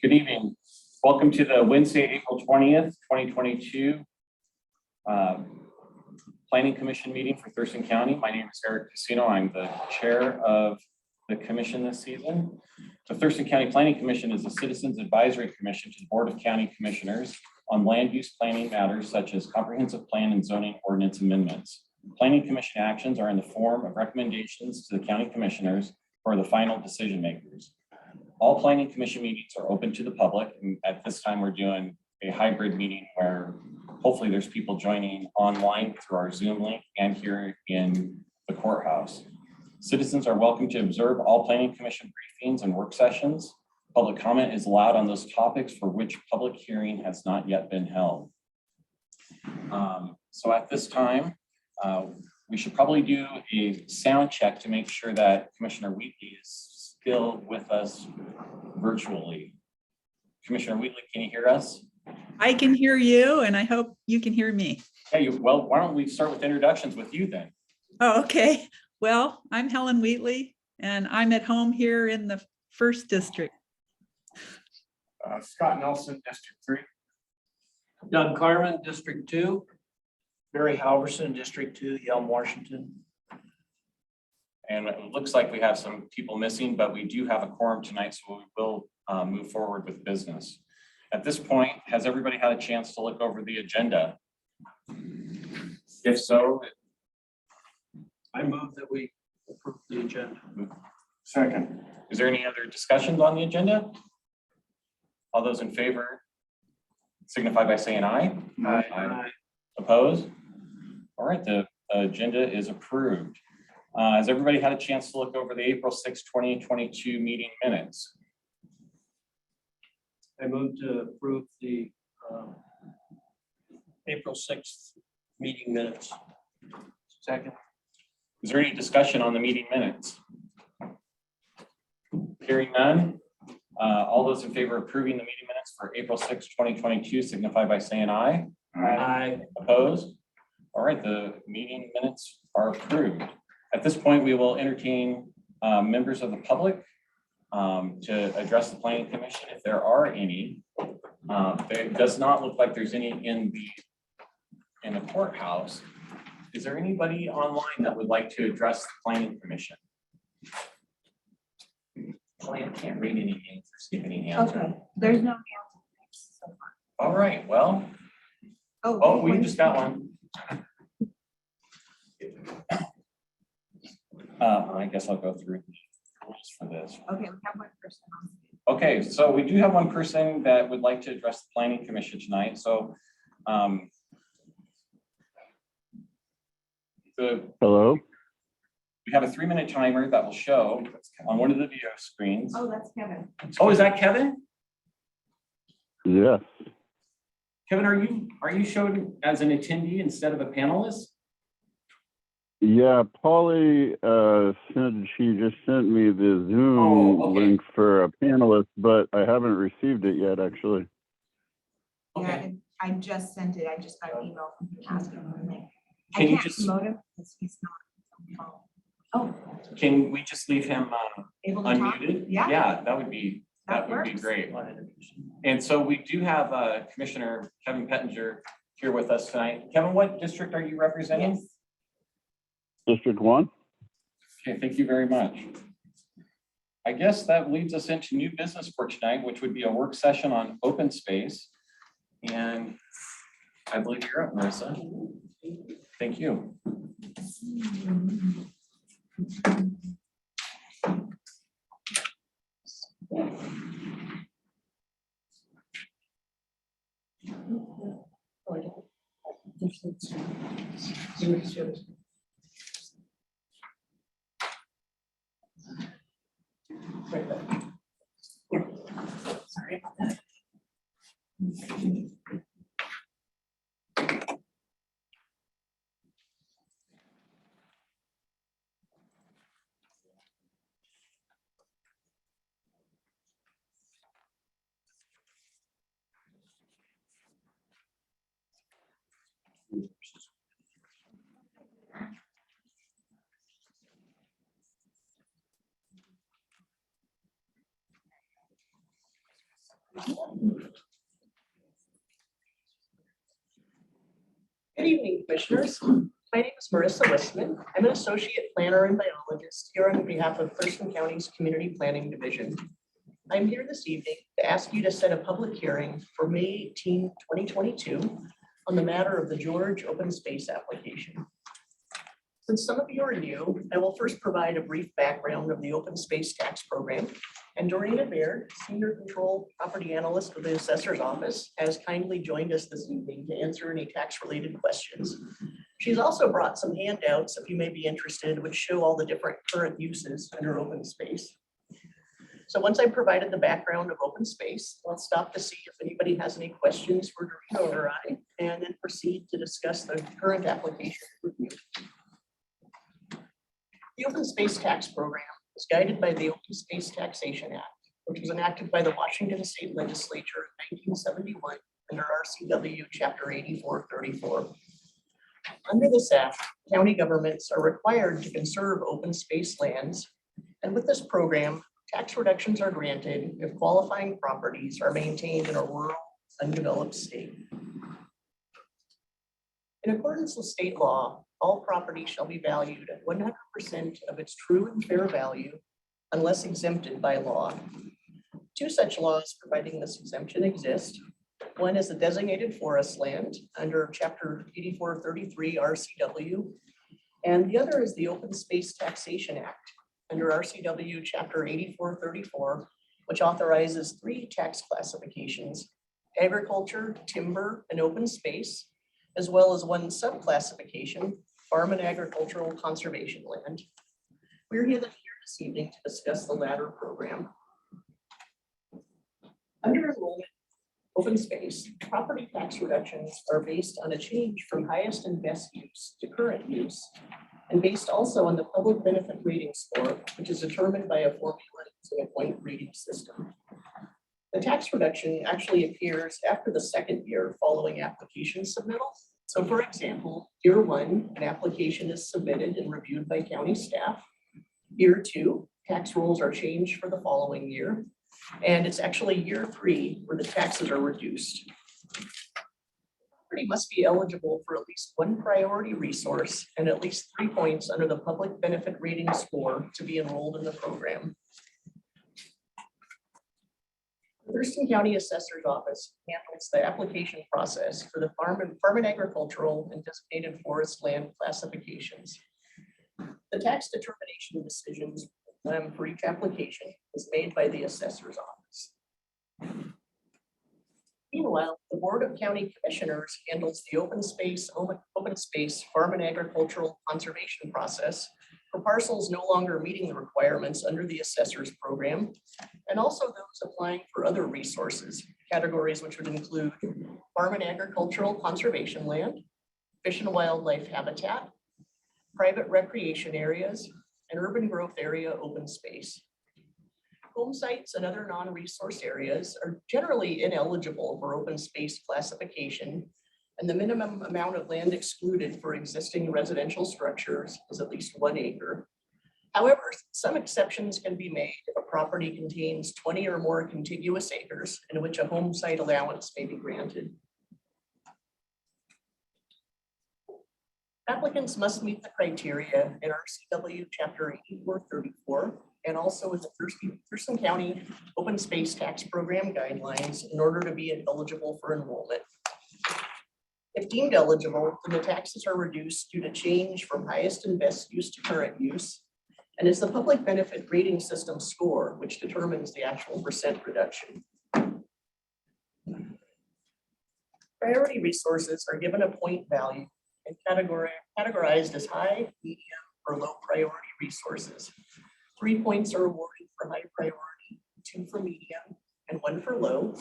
Good evening. Welcome to the Wednesday, April 20th, 2022 Planning Commission meeting for Thurston County. My name is Eric Casino. I'm the chair of the commission this season. The Thurston County Planning Commission is a citizens advisory commission to the Board of County Commissioners on land use planning matters such as comprehensive plan and zoning ordinance amendments. Planning Commission actions are in the form of recommendations to the county commissioners who are the final decision makers. All Planning Commission meetings are open to the public, and at this time we're doing a hybrid meeting where hopefully there's people joining online through our Zoom link and here in the courthouse. Citizens are welcome to observe all Planning Commission briefings and work sessions. Public comment is allowed on those topics for which public hearing has not yet been held. So at this time, we should probably do a sound check to make sure that Commissioner Wheatley is still with us virtually. Commissioner Wheatley, can you hear us? I can hear you, and I hope you can hear me. Hey, well, why don't we start with introductions with you then? Oh, okay. Well, I'm Helen Wheatley, and I'm at home here in the 1st District. Scott Nelson, District 3. Doug Carmen, District 2. Barry Halverson, District 2, Yelm, Washington. And it looks like we have some people missing, but we do have a quorum tonight, so we will move forward with business. At this point, has everybody had a chance to look over the agenda? If so, I move that we approve the agenda. Second. is there any other discussions on the agenda? All those in favor signify by saying aye. Aye. Opposed? All right, the agenda is approved. Has everybody had a chance to look over the April 6, 2022 meeting minutes? I move to approve the April 6th meeting minutes. Second. Is there any discussion on the meeting minutes? Hearing none. All those in favor of approving the meeting minutes for April 6, 2022 signify by saying aye. Aye. Opposed? All right, the meeting minutes are approved. At this point, we will entertain members of the public to address the Planning Commission if there are any. It does not look like there's any in the courthouse. Is there anybody online that would like to address the Planning Commission? I can't read any names or see any hands. Okay, there's no hands so far. All right, well, oh, we just got one. I guess I'll go through the rules for this. Okay, we have one person on. Okay, so we do have one person that would like to address the Planning Commission tonight. So Hello. we have a 3-minute timer that will show on one of the video screens. Oh, that's Kevin. Oh, is that Kevin? Yes. Kevin, are you showing as an attendee instead of a panelist? Yeah, Polly she just sent me the Zoom link for a panelist, but I haven't received it yet, actually. Okay. Yeah, I just sent it. I just got an email from him asking for the link. Can I you can't just- promote him because he's not. Oh, Can we just leave him able to talk? unmuted? Yeah. Yeah, that would be That great. works. And so we do have Commissioner Kevin Pettinger here with us tonight. Kevin, what district are you representing? Yes. District 1? Okay, thank you very much. I guess that leads us into new business for tonight, which would be a work session on open space. And I believe you're up, Marissa. Thank you. Sorry about that. Good evening, Commissioners. My name is Marissa Westman. I'm an associate planner and biologist here on behalf of Thurston County's Community Planning Division. I'm here this evening to ask you to set a public hearing for May 18, 2022 on the matter of the George Open Space application. Since some of you are new, I will first provide a brief background of the Open Space Tax Program. And Doreen Baird, Senior Control Property Analyst with the Assessor's Office, has kindly joined us this evening to answer any tax-related questions. She's also brought some handouts, if you may be interested, which show all the different current uses under open space. So once I've provided the background of open space, I'll stop to see if anybody has any questions for Doreen or I, and then proceed to discuss the current application review. The Open Space Tax Program is guided by the Open Space Taxation Act, which was enacted by the Washington State Legislature in 1971 under RCW Chapter 8434. Under this act, county governments are required to conserve open space lands, and with this program, tax reductions are granted if qualifying properties are maintained in a rural, undeveloped state. In accordance with state law, all property shall be valued at 100% of its true and fair value unless exempted by law. Two such laws providing this exemption exist. One is the designated forest land under Chapter 8433 RCW, and the other is the Open Space Taxation Act under RCW Chapter 8434, which authorizes 3 tax classifications: agriculture, timber, and open space, as well as 1 subclassification, farm and agricultural conservation land. We're here this evening to discuss the latter program. Under enrollment open space, property tax reductions are based on a change from highest and best use to current use, and based also on the public benefit rating score, which is determined by a formula using a point rating system. The tax reduction actually appears after the 2nd year following application submittal. So for example, year 1, an application is submitted and reviewed by county staff. Year 2, tax rolls are changed for the following year. And it's actually year 3 where the taxes are reduced. Property must be eligible for at least 1 priority resource and at least 3 points under the public benefit rating score to be enrolled in the program. The Thurston County Assessor's Office handles the application process for the farm and agricultural and designated forest land classifications. The tax determination decisions for each application is made by the Assessor's Office. Meanwhile, the Board of County Commissioners handles the open space farm and agricultural conservation process for parcels no longer meeting the requirements under the assessor's program, and also those applying for other resources, categories which would include farm and agricultural conservation land, fish and wildlife habitat, private recreation areas, and urban growth area open space. Home sites and other non-resource areas are generally ineligible for open space classification, and the minimum amount of land excluded for existing residential structures is at least 1 acre. However, some exceptions can be made if a property contains 20 or more contiguous acres in which a home site allowance may be granted. Applicants must meet the criteria in RCW Chapter 8434 and also in the Thurston County Open Space Tax Program guidelines in order to be eligible for enrollment. If deemed eligible, then the taxes are reduced due to change from highest and best use to current use, and it's the public benefit rating system score which determines the actual percent reduction. Priority resources are given a point value and categorized as high, medium, or low priority resources. 3 points are awarded for high priority, 2 for medium, and 1 for low,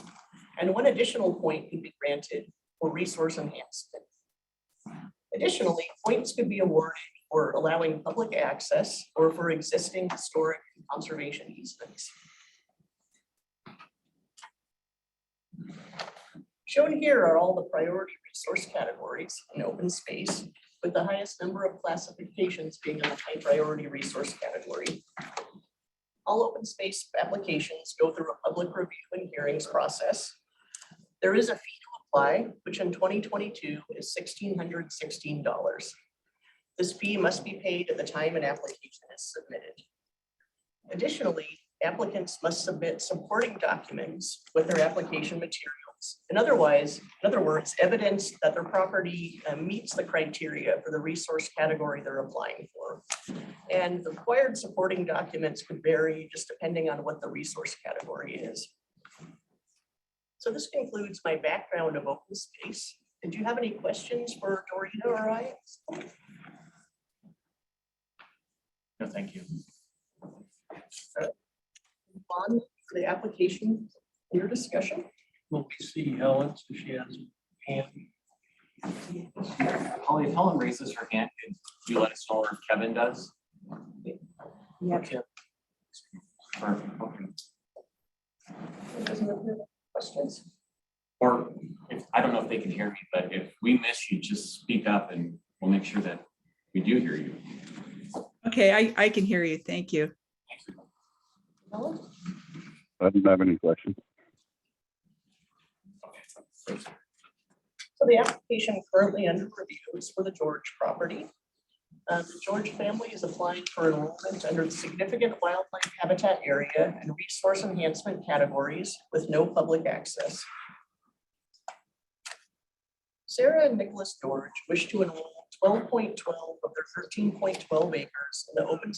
and 1 additional point can be granted for resource enhancement. Additionally, points could be awarded for allowing public access or for existing historic and conservation easements. Shown here are all the priority resource categories in open space, with the highest number of classifications being in the high priority resource category. All open space applications go through a public review and hearings process. There is a fee to apply, which in 2022 is $1,616. This fee must be paid at the time an application is submitted. Additionally, applicants must submit supporting documents with their application materials. In other words, evidence that their property meets the criteria for the resource category they're applying for. And the required supporting documents could vary just depending on what the resource category is. So this concludes my background of open space. Did you have any questions for Dorita or I? No, thank you. On for the application, your discussion. Will we see Helen, so she has a hand? Holly, if Helen raises her hand, could you let us know if Kevin does? Okay. Okay. Doesn't appear to have questions. Or if, I don't know if they can hear me, but if we miss you, just speak up and we'll make sure that we do hear you. Okay, I can hear you. Thank you. Helen? I don't have any questions. So the application currently under review is for the George property. The George family is applying for enrollment under the significant wildlife habitat area and resource enhancement categories with no public access. Sarah and Nicholas George wish to enroll 12.12 of their 13.12 acres in the open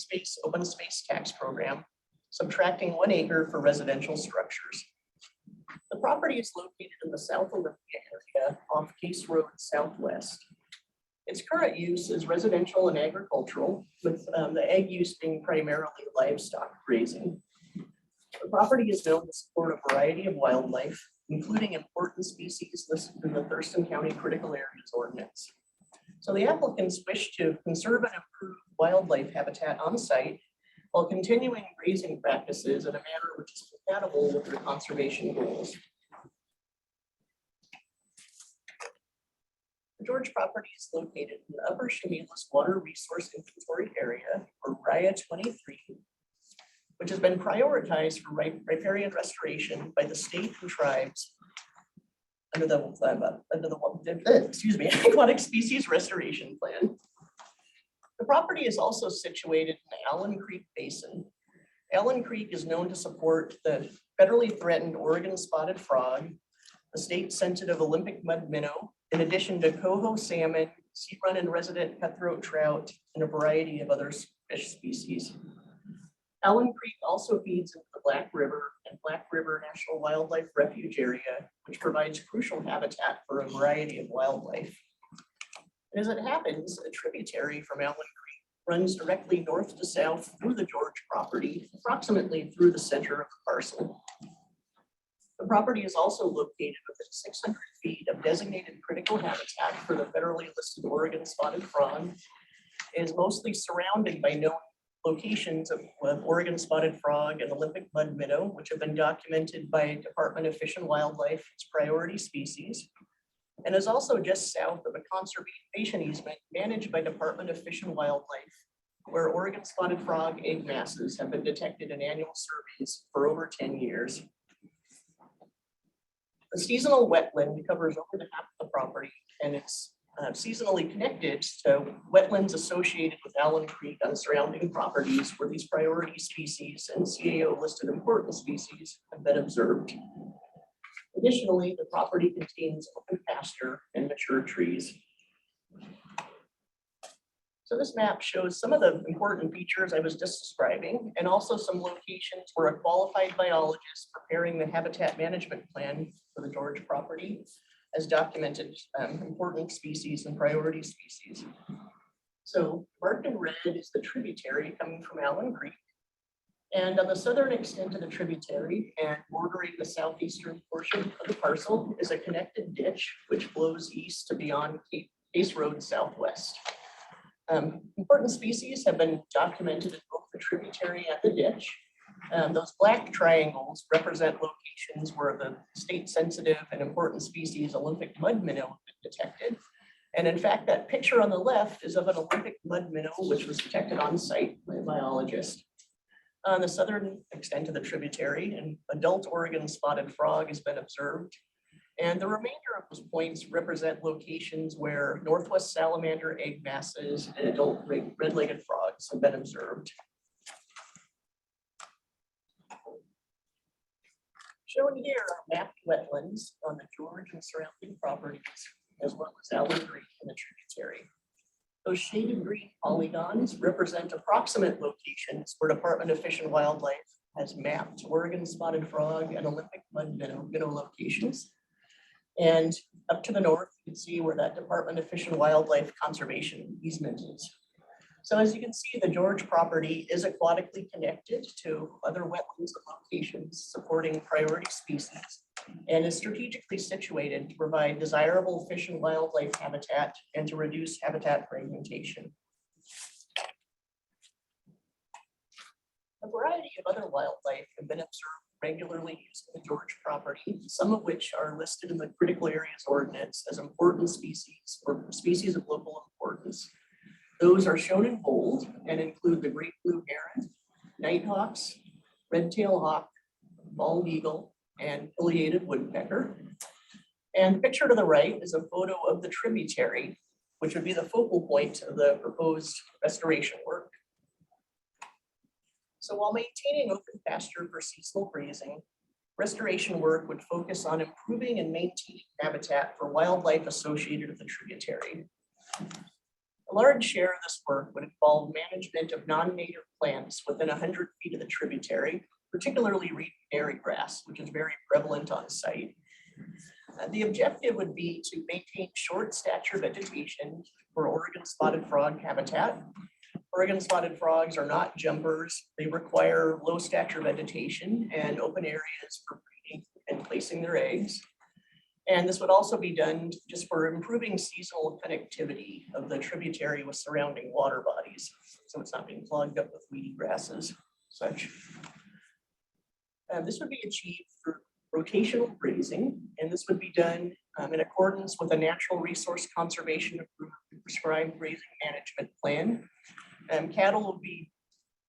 space tax program, subtracting 1 acre for residential structures. The property is located in the South Olympia area off Case Road Southwest. Its current use is residential and agricultural, with the ag use being primarily livestock grazing. The property is known to support a variety of wildlife, including important species listed in the Thurston County Critical Areas Ordinance. So the applicants wish to conserve and improve wildlife habitat on site while continuing grazing practices in a manner which is compatible with their conservation goals. The George property is located in the Upper Chehalis Water Resource Inventory Area, or RIA 23, which has been prioritized for riparian restoration by the state and tribes under the Aquatic Species Restoration Plan. The property is also situated in the Allen Creek Basin. Allen Creek is known to support the federally threatened Oregon spotted frog, the state-sensitive Olympic mud minnow, in addition to coho salmon, sea run and resident cutthroat trout, and a variety of other fish species. Allen Creek also feeds into the Black River and Black River National Wildlife Refuge area, which provides crucial habitat for a variety of wildlife. And as it happens, a tributary from Allen Creek runs directly north to south through the George property, approximately through the center of the parcel. The property is also located within 600 feet of designated critical habitat for the federally listed Oregon spotted frog. It is mostly surrounded by known locations of Oregon spotted frog and Olympic mud minnow, which have been documented by Department of Fish and Wildlife as priority species, and is also just south of a conservation easement managed by Department of Fish and Wildlife, where Oregon spotted frog egg masses have been detected in annual surveys for over 10 years. The seasonal wetland covers over the half of the property, and it's seasonally connected to wetlands associated with Allen Creek on surrounding properties where these priority species and CAO listed important species have been observed. Additionally, the property contains open pasture and mature trees. So this map shows some of the important features I was just describing, and also some locations where a qualified biologist preparing the habitat management plan for the George property has documented important species and priority species. So marked in red is the tributary coming from Allen Creek. And on the southern extent of the tributary and bordering the southeastern portion of the parcel is a connected ditch which flows east to beyond Case Road Southwest. Important species have been documented in both the tributary and the ditch. Those black triangles represent locations where the state-sensitive and important species Olympic mud minnow have been detected. And in fact, that picture on the left is of an Olympic mud minnow, which was detected on site by a biologist. On the southern extent of the tributary, an adult Oregon spotted frog has been observed. And the remainder of those points represent locations where northwest salamander egg masses and adult red-legged frogs have been observed. Shown here are mapped wetlands on the George and surrounding properties, as well as Allen Creek in the tributary. Those shaded green polygons represent approximate locations where Department of Fish and Wildlife has mapped Oregon spotted frog and Olympic mud minnow locations. And up to the north, you can see where that Department of Fish and Wildlife conservation easement is. So as you can see, the George property is aquatically connected to other wetlands and locations supporting priority species and is strategically situated to provide desirable fish and wildlife habitat and to reduce habitat fragmentation. A variety of other wildlife have been observed regularly using the George property, some of which are listed in the critical areas ordinance as important species or species of local importance. Those are shown in bold and include the great blue heron, nighthawks, red-tailed hawk, bald eagle, and pileated woodpecker. And the picture to the right is a photo of the tributary, which would be the focal point of the proposed restoration work. So while maintaining open pasture for seasonal grazing, restoration work would focus on improving and maintaining habitat for wildlife associated with the tributary. A large share of this work would involve management of non-native plants within 100 feet of the tributary, particularly reed berry grass, which is very prevalent on site. The objective would be to maintain short stature vegetation for Oregon spotted frog habitat. Oregon spotted frogs are not jumpers. They require low stature vegetation and open areas for breeding and placing their eggs. And this would also be done just for improving seasonal connectivity of the tributary with surrounding water bodies. So it's not being clogged up with weedy grasses, such. This would be achieved through rotational grazing, and this would be done in accordance with a natural resource conservation prescribed grazing management plan. Cattle will be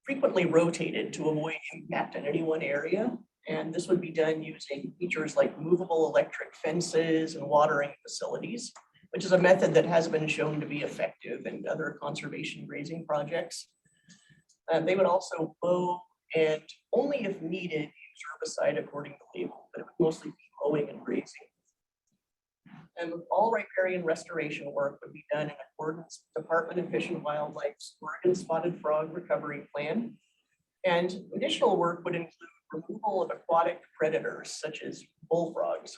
frequently rotated to avoid impact in any one area. And this would be done using features like movable electric fences and watering facilities, which is a method that has been shown to be effective in other conservation grazing projects. They would also mow and only if needed, use herbicide according to label, but it would mostly be mowing and grazing. And all riparian restoration work would be done in accordance with Department of Fish and Wildlife's Oregon Spotted Frog Recovery Plan. And additional work would include removal of aquatic predators such as bullfrogs.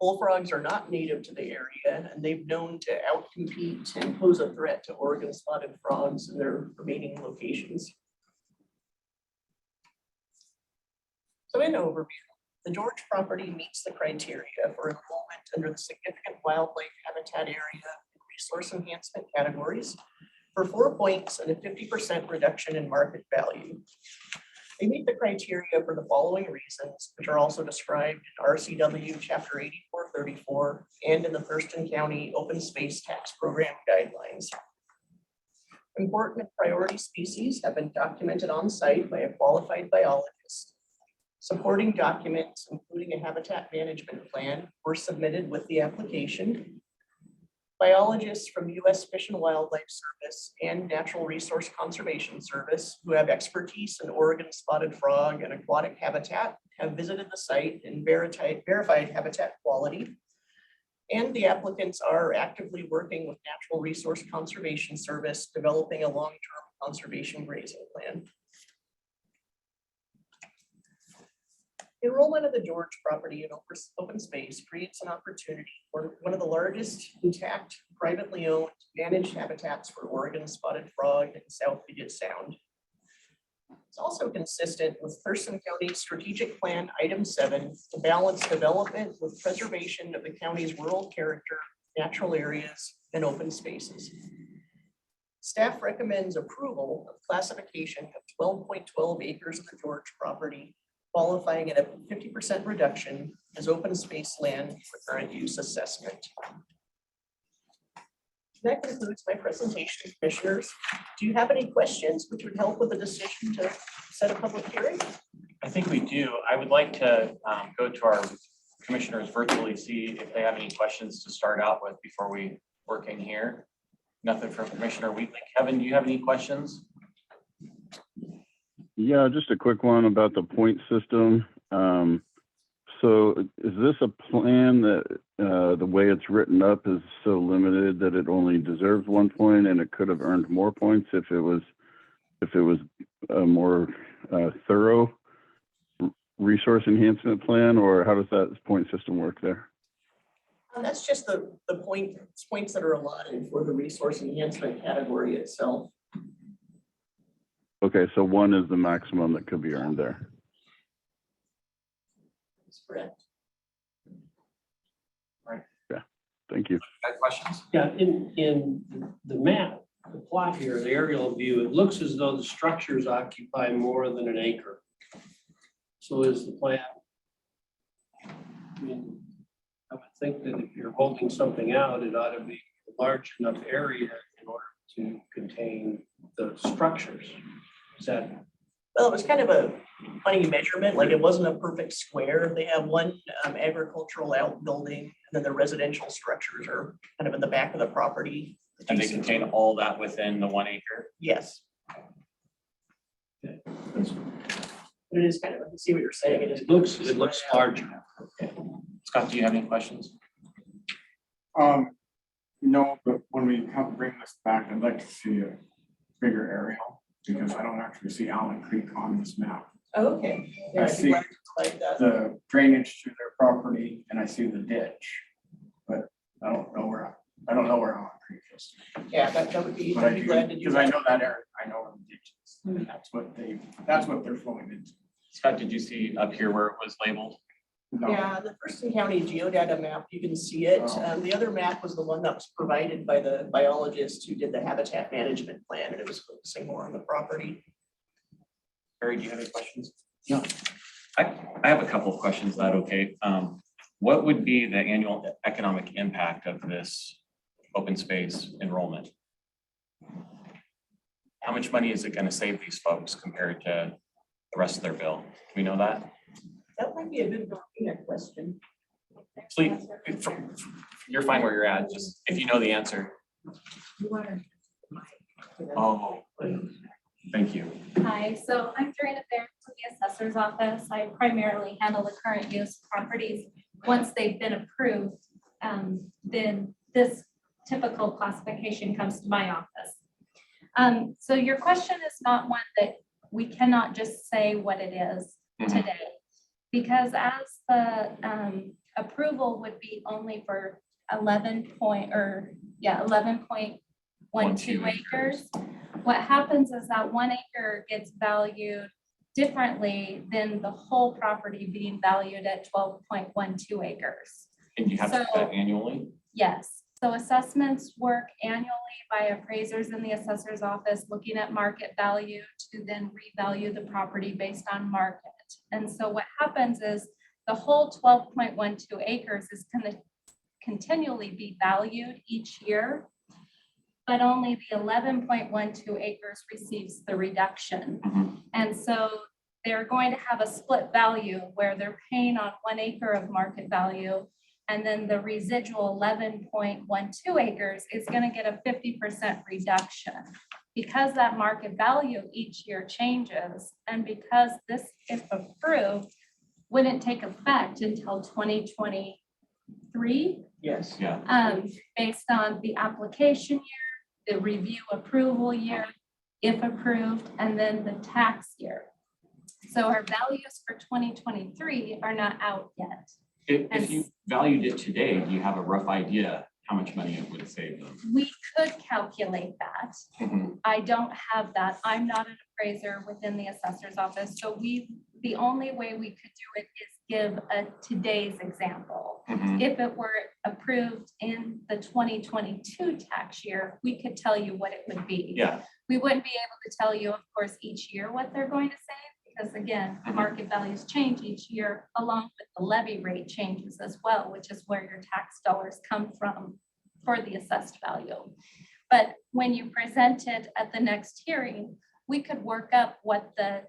Bullfrogs are not native to the area, and they've known to outcompete and pose a threat to Oregon spotted frogs in their remaining locations. So in overview, the George property meets the criteria for enrollment under the significant wildlife habitat area and resource enhancement categories for 4 points and a 50% reduction in market value. They meet the criteria for the following reasons, which are also described in RCW Chapter 8434 and in the Thurston County Open Space Tax Program guidelines. Important and priority species have been documented on site by a qualified biologist. Supporting documents, including a habitat management plan, were submitted with the application. Biologists from U.S. Fish and Wildlife Service and Natural Resource Conservation Service who have expertise in Oregon spotted frog and aquatic habitat have visited the site and verified habitat quality. And the applicants are actively working with Natural Resource Conservation Service, developing a long-term conservation grazing plan. Enrollment of the George property in open space creates an opportunity for one of the largest intact, privately owned, managed habitats for Oregon spotted frog in South Puget Sound. It's also consistent with Thurston County Strategic Plan Item 7 to balance development with preservation of the county's rural character, natural areas, and open spaces. Staff recommends approval of classification of 12.12 acres of the George property, qualifying at a 50% reduction as open space land for current use assessment. That concludes my presentation, commissioners. Do you have any questions which would help with the decision to set a public hearing? I think we do. I would like to go to our commissioners virtually, see if they have any questions to start out with before we work in here. Nothing from Commissioner Wheatley. Kevin, do you have any questions? Yeah, just a quick one about the point system. So is this a plan that the way it's written up is so limited that it only deserves 1 point and it could have earned more points if it was a more thorough resource enhancement plan, or how does that point system work there? That's just the points that are allotted for the resource enhancement category itself. Okay, so 1 is the maximum that could be earned there. That's correct. Thank you. Got questions? Yeah, in the map, the plot here, the aerial view, it looks as though the structures occupy more than an acre. So is the plan? I mean, I would think that if you're holding something out, it ought to be a large enough area in order to contain the structures. Is that? Well, it was kind of a funny measurement, like it wasn't a perfect square. They have one agricultural outbuilding, and then the residential structures are kind of in the back of the property. And they contain all that within the 1 acre? Yes. But it is kind of, I can see what you're saying. It looks larger. Scott, do you have any questions? No, but when we bring this back, I'd like to see a bigger aerial, because I don't actually see Allen Creek on this map. Oh, okay. Yeah, I I'd be see glad to provide that. the drainage to their property, and I see the ditch, but I don't know where Allen Creek is. Yeah, that would be, But I I'd be do, glad to do because I that. know that area, I know where the ditch is, and that's what they're flowing into. Scott, did you see up here where it was labeled? No. Yeah, the Thurston County geodata map, you can see it. Oh. The other map was the one that was provided by the biologist who did the habitat management plan, and it was focusing more on the property. Barry, do you have any questions? No. I have a couple of questions. Is that okay? What would be the annual economic impact of this open space enrollment? How much money is it going to save these folks compared to the rest of their bill? Do we know that? That might be a good question. Please, you're fine where you're at, just if you know the answer. Oh, thank you. Hi, so I'm Dorina Fair from the assessor's office. I primarily handle the current use properties. Once they've been approved, then this typical classification comes to my office. So your question is not one that we cannot just say what it is today. Because as the approval would be only for 11.12 acres. What happens is that 1 acre gets valued differently than the whole property being valued at 12.12 acres. And you have to do that annually? Yes, so assessments work annually by appraisers in the assessor's office, looking at market value to then revalue the property based on market. And so what happens is the whole 12.12 acres is going to continually be valued each year, but only the 11.12 acres receives the reduction. And so they're going to have a split value where they're paying on 1 acre of market value, and then the residual 11.12 acres is going to get a 50% reduction. Because that market value each year changes, and because this, if approved, wouldn't take effect until 2023, Yes. Yeah. based on the application year, the review approval year, if approved, and then the tax year. So our values for 2023 are not out yet. If you valued it today, do you have a rough idea how much money it would save them? We could calculate that. I don't have that. I'm not an appraiser within the assessor's office. So the only way we could do it is give a today's example. If it were approved in the 2022 tax year, we could tell you what it would be. Yeah. We wouldn't be able to tell you, of course, each year what they're going to save, because again, market values change each year, along with the levy rate changes as well, which is where your tax dollars come from for the assessed value. But when you present it at the next hearing, we could work up what the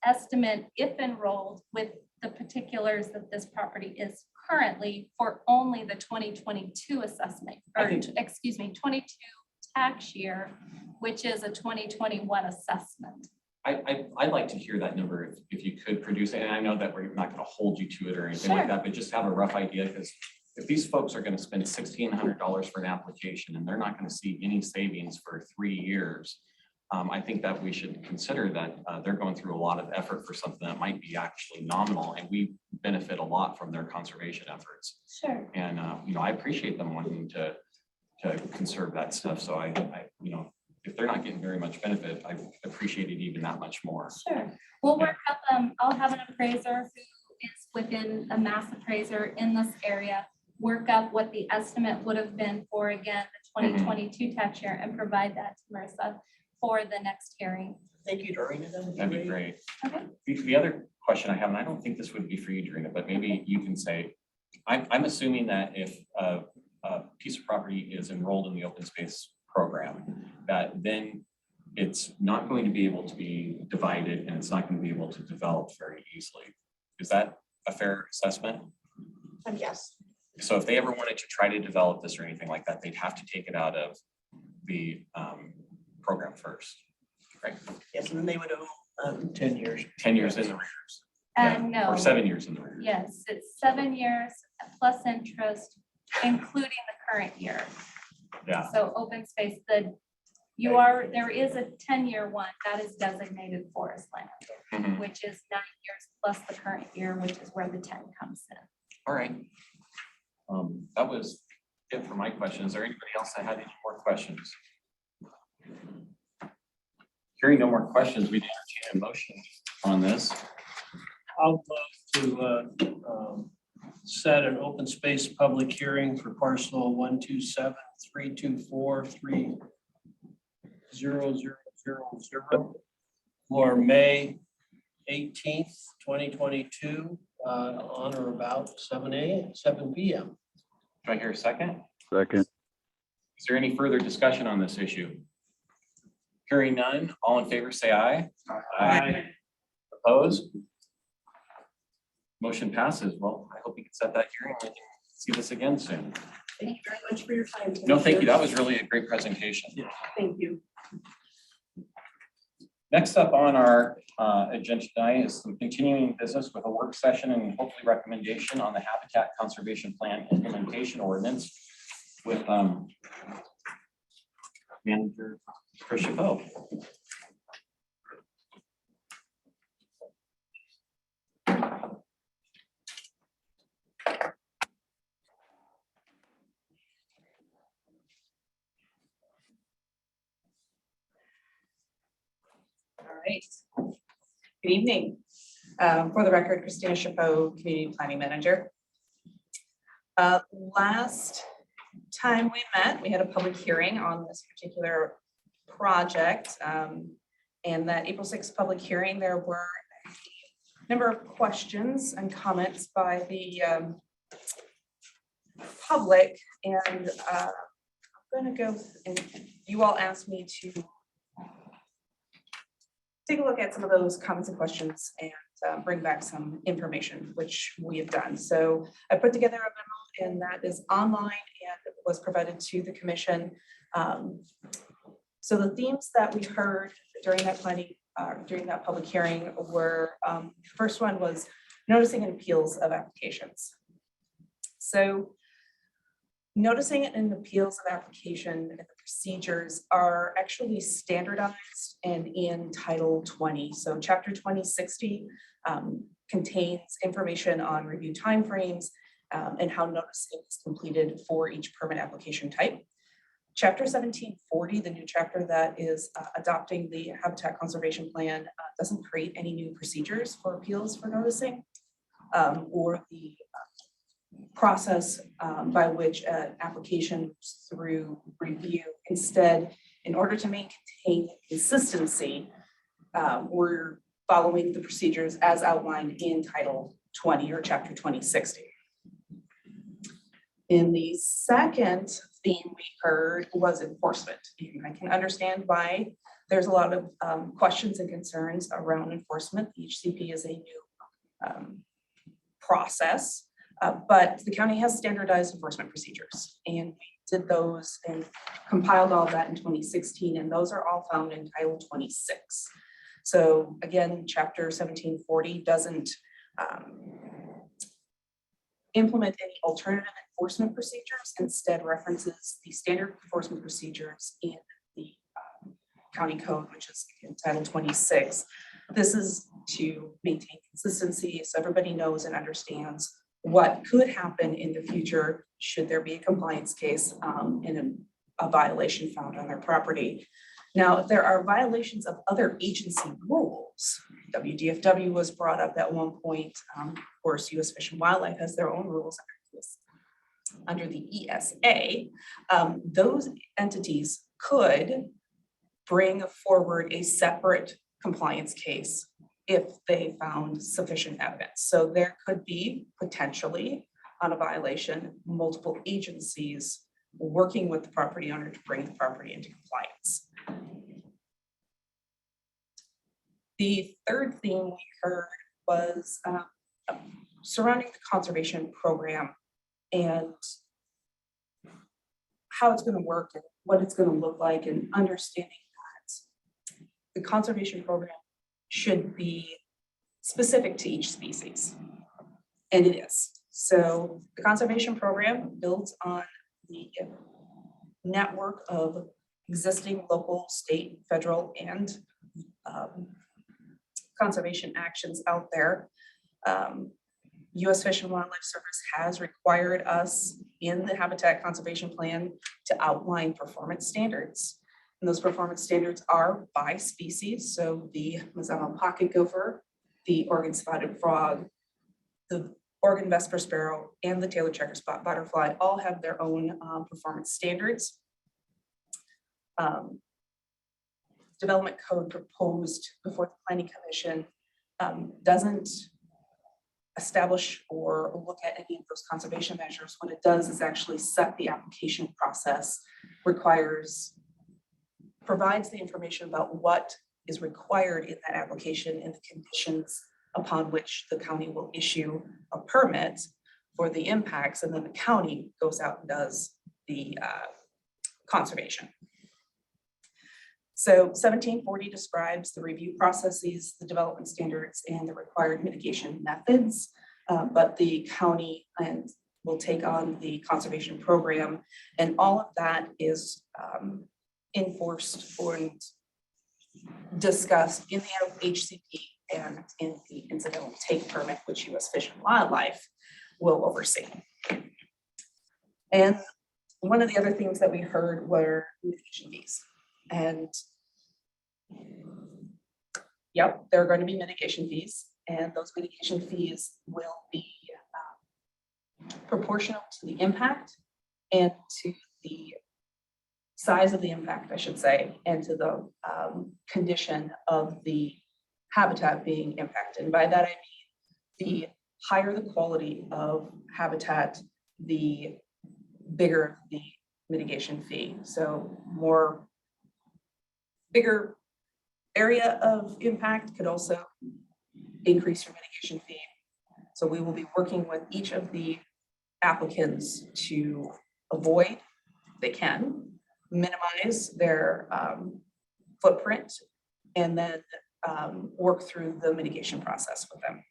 estimate, if enrolled, with the particulars that this property is currently for only the 2022 assessment, or excuse me, 22 tax year, which is a 2021 assessment. I'd like to hear that number if you could produce it. And I know that we're not going to hold you to it or anything like Sure. that, but just have a rough idea, because if these folks are going to spend $1,600 for an application and they're not going to see any savings for 3 years, I think that we should consider that they're going through a lot of effort for something that might be actually nominal, and we benefit a lot from their conservation efforts. Sure. And I appreciate them wanting to conserve that stuff. So I if they're not getting very much benefit, I appreciate it even that much more. Sure. We'll work up, I'll have an appraiser who is within a mass appraiser in this area, work up what the estimate would have been for, again, the 2022 tax year, and provide that to Marissa for the next hearing. Thank you, Doreen. That'd be great. Okay. The other question I have, and I don't think this would be for you, Dorina, but maybe you can say, I'm assuming that if a piece of property is enrolled in the open space program, that then it's not going to be able to be divided and it's not going to be able to develop very easily. Is that a fair assessment? Yes. So if they ever wanted to try to develop this or anything like that, they'd have to take it out of the program first, right? Yes, and then they would owe 10 years. 10 years in the rears. And no. Or 7 years in the rears. Yes, it's 7 years plus interest, including the current year. Yeah. So open space, there is a 10-year one that is designated forest land, Mhm. which is 9 years plus the current year, which is where the 10 comes in. All right. That was it for my question. Is there anybody else that had any more questions? Hearing no more questions, we entertain a motion on this. I'll move to set an open space public hearing for parcel 127-324-300000 for May 18th, 2022, on or about 7 p.m. Do I hear a second? Second. Is there any further discussion on this issue? Hearing none, all in favor say aye. Aye. Opposed? Motion passes. Well, I hope we can set that hearing. We can see this again soon. Thank you very much for your time. No, thank you. That was really a great presentation. Thank you. Next up on our agenda tonight is some continuing business with a work session and hopefully recommendation on the Habitat Conservation Plan implementation ordinance with Manager Chris Chabot. All right. Good evening. For the record, Christina Chabot, Community Planning Manager. Last time we met, we had a public hearing on this particular project. And that April 6th public hearing, there were a number of questions and comments by the public. And I'm going to go, and you all asked me to take a look at some of those comments and questions and bring back some information, which we have done. So I put together a memo, and that is online and was provided to the commission. So the themes that we heard during that public hearing were, first one was noticing and appeals of applications. So noticing and appeals of application and the procedures are actually standardized and in Title 20. So Chapter 2060 contains information on review timeframes and how noticing is completed for each permit application type. Chapter 1740, the new chapter that is adopting the Habitat Conservation Plan, doesn't create any new procedures for appeals for noticing or the process by which an application moves through review. Instead, in order to maintain consistency, we're following the procedures as outlined in Title 20 or Chapter 2060. In the second theme we heard was enforcement. And I can understand why there's a lot of questions and concerns around enforcement. The HCP is a new process, but the county has standardized enforcement procedures, and we did those and compiled all that in 2016, and those are all found in Title 26. So again, Chapter 1740 doesn't implement any alternative enforcement procedures, instead references the standard enforcement procedures in the county code, which is in Title 26. This is to maintain consistency so everybody knows and understands what could happen in the future should there be a compliance case and a violation found on their property. Now, if there are violations of other agency rules, WDFW was brought up at one point. Of course, U.S. Fish and Wildlife has their own rules under the ESA. Those entities could bring forward a separate compliance case if they found sufficient evidence. So there could be potentially on a violation, multiple agencies working with the property owner to bring the property into compliance. The third thing we heard was surrounding the conservation program and how it's going to work and what it's going to look like, and understanding that the conservation program should be specific to each species. And it is. So the conservation program builds on the network of existing local, state, federal, and conservation actions out there. U.S. Fish and Wildlife Service has required us in the Habitat Conservation Plan to outline performance standards. And those performance standards are by species. So the Mazama pocket gopher, the Oregon spotted frog, the Oregon Vesper sparrow, and the Taylor checker spot butterfly all have their own performance standards. Development code proposed before the Planning Commission doesn't establish or look at any of those conservation measures. What it does is actually set the application process, provides the information about what is required in that application and the conditions upon which the county will issue a permit for the impacts, and then the county goes out and does the conservation. So 1740 describes the review processes, the development standards, and the required mitigation methods, but the county will take on the conservation program, and all of that is enforced and discussed in the HCP and in the incidental take permit, which U.S. Fish and Wildlife will oversee. And one of the other things that we heard were mitigation fees. And yep, there are going to be mitigation fees, and those mitigation fees will be proportional to the impact and to the size of the impact, I should say, and to the condition of the habitat being impacted. And by that, I mean the higher the quality of habitat, the bigger the mitigation fee. So bigger area of impact could also increase your mitigation fee. So we will be working with each of the applicants to avoid, if they can, minimize their footprint, and then work through the mitigation process with them.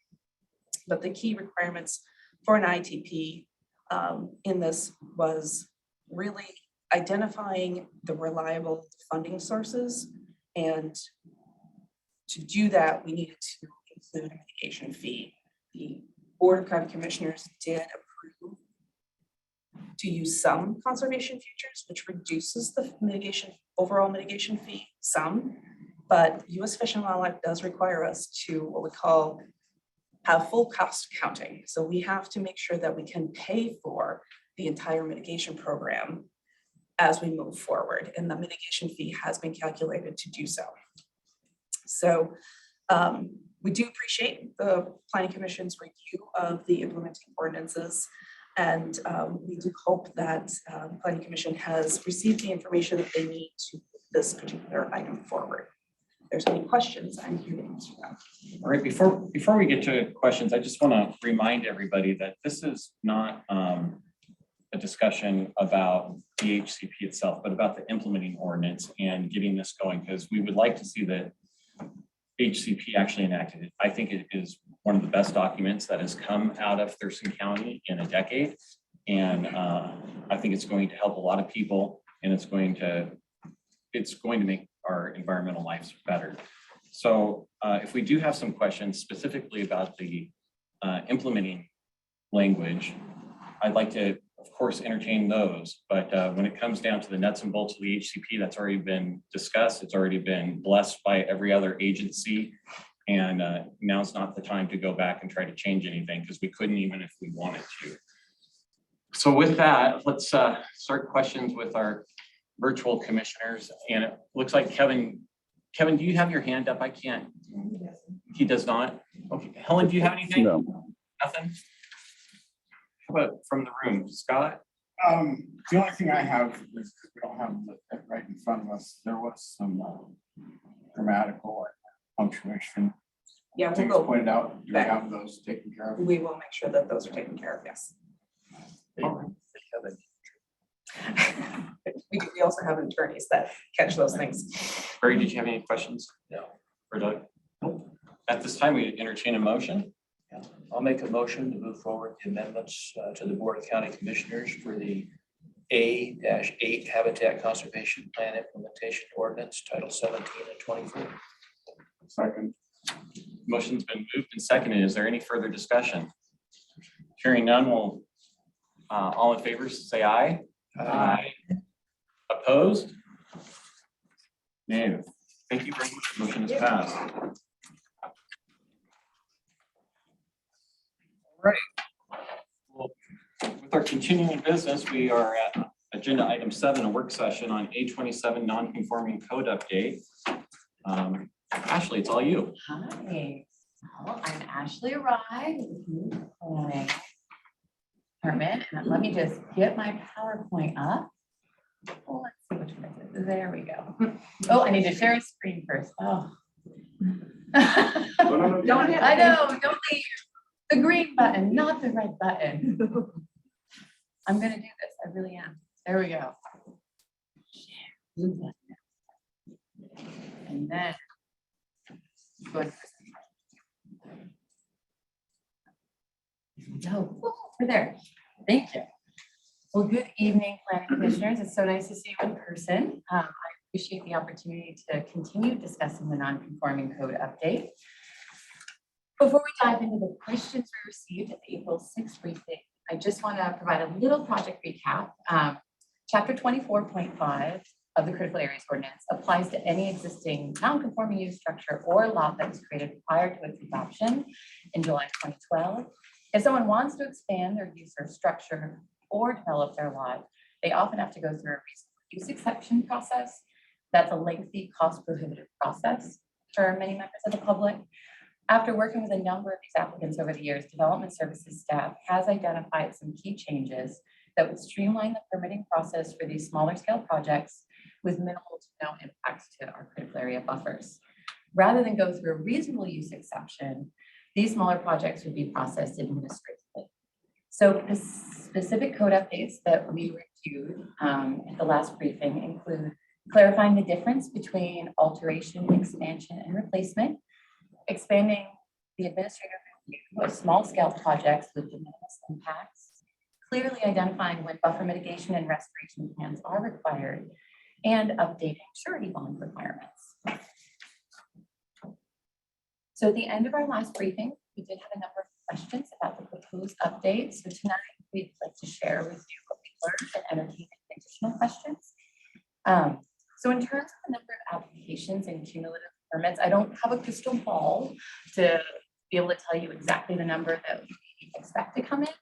But the key requirements for an ITP in this was really identifying the reliable funding sources, and to do that, we needed to include a mitigation fee. The Board of County Commissioners did approve to use some conservation features, which reduces the overall mitigation fee some, but U.S. Fish and Wildlife does require us to what we call have full cost accounting. So we have to make sure that we can pay for the entire mitigation program as we move forward, and the mitigation fee has been calculated to do so. So we do appreciate the Planning Commission's review of the implementing ordinances, and we do hope that the Planning Commission has received the information that they need to move this particular item forward. there's any questions, I'm here to answer them. All right, before we get to questions, I just want to remind everybody that this is not a discussion about the HCP itself, but about the implementing ordinance and getting this going, because we would like to see the HCP actually enacted. I think it is one of the best documents that has come out of Thurston County in a decade. And I think it's going to help a lot of people, and it's going to make our environmental lives better. So if we do have some questions specifically about the implementing language, I'd like to, of course, entertain those. But when it comes down to the nuts and bolts of the HCP, that's already been discussed. It's already been blessed by every other agency. And now's not the time to go back and try to change anything, because we couldn't even if we wanted to. So with that, let's start questions with our virtual commissioners. And it looks like Kevin, do you have your hand up? I can't. He does not. Okay, Helen, do you have anything? No. Nothing? How about from the room, Scott? The only thing I have is, because we don't have it right in front of us, there was some grammatical and punctuation Yeah, we'll things go, pointed out. Do we back. have those taken care of? we will make sure that those are taken care of, yes. We also have attorneys that catch those things. Barry, did you have any questions? No. For Doug? At this time, we entertain a motion. I'll make a motion to move forward the amendments to the Board of County Commissioners for the A-8 Habitat Conservation Plan Implementation Ordinance, Title 17 and 24. Second. Motion's been moved and seconded. Is there any further discussion? Hearing none, we'll all in favor say aye. Aye. Opposed? No. Thank you very much. Motion is passed. All right. Well, with our continuing business, we are at agenda item 7, a work session on A27 non-conforming code update. Ashley, it's all you. Hi, well, I'm Ashley Rye with the planning department, and let me just get my PowerPoint up. Oh, let's see which one is it. There we go. Oh, I need to share a screen first. Oh. Don't hit I know, don't leave. The green button, not the red button. I'm gonna do this, I really am. There we go. Blue button. And then good. No, we're there. Thank you. Well, good evening, planning commissioners. It's so nice to see you in person. I appreciate the opportunity to continue discussing the non-conforming code update. Before we dive into the questions we received at the April 6th briefing, I just want to provide a little project recap. Chapter 24.5 of the Critical Areas Ordinance applies to any existing non-conforming use structure or lot that was created prior to its adoption in July 2012. If someone wants to expand their use or structure or develop their lot, they often have to go through a reasonable use exception process. That's a lengthy, cost-prohibitive process for many members of the public. After working with a number of these applicants over the years, Development Services staff has identified some key changes that would streamline the permitting process for these smaller scale projects with minimal to no impacts to our critical area buffers. Rather than go through a reasonable use exception, these smaller projects would be processed administratively. So the specific code updates that we reviewed at the last briefing include clarifying the difference between alteration, expansion, and replacement, expanding the administrative review of small scale projects with de minimis impacts, clearly identifying when buffer mitigation and restoration plans are required, and updating surety bond requirements. So at the end of our last briefing, we did have a number of questions about the proposed update. So tonight we'd like to share with you what we learned and entertain additional questions. So in terms of the number of applications and cumulative permits, I don't have a crystal ball to be able to tell you exactly the number that we expect to come in.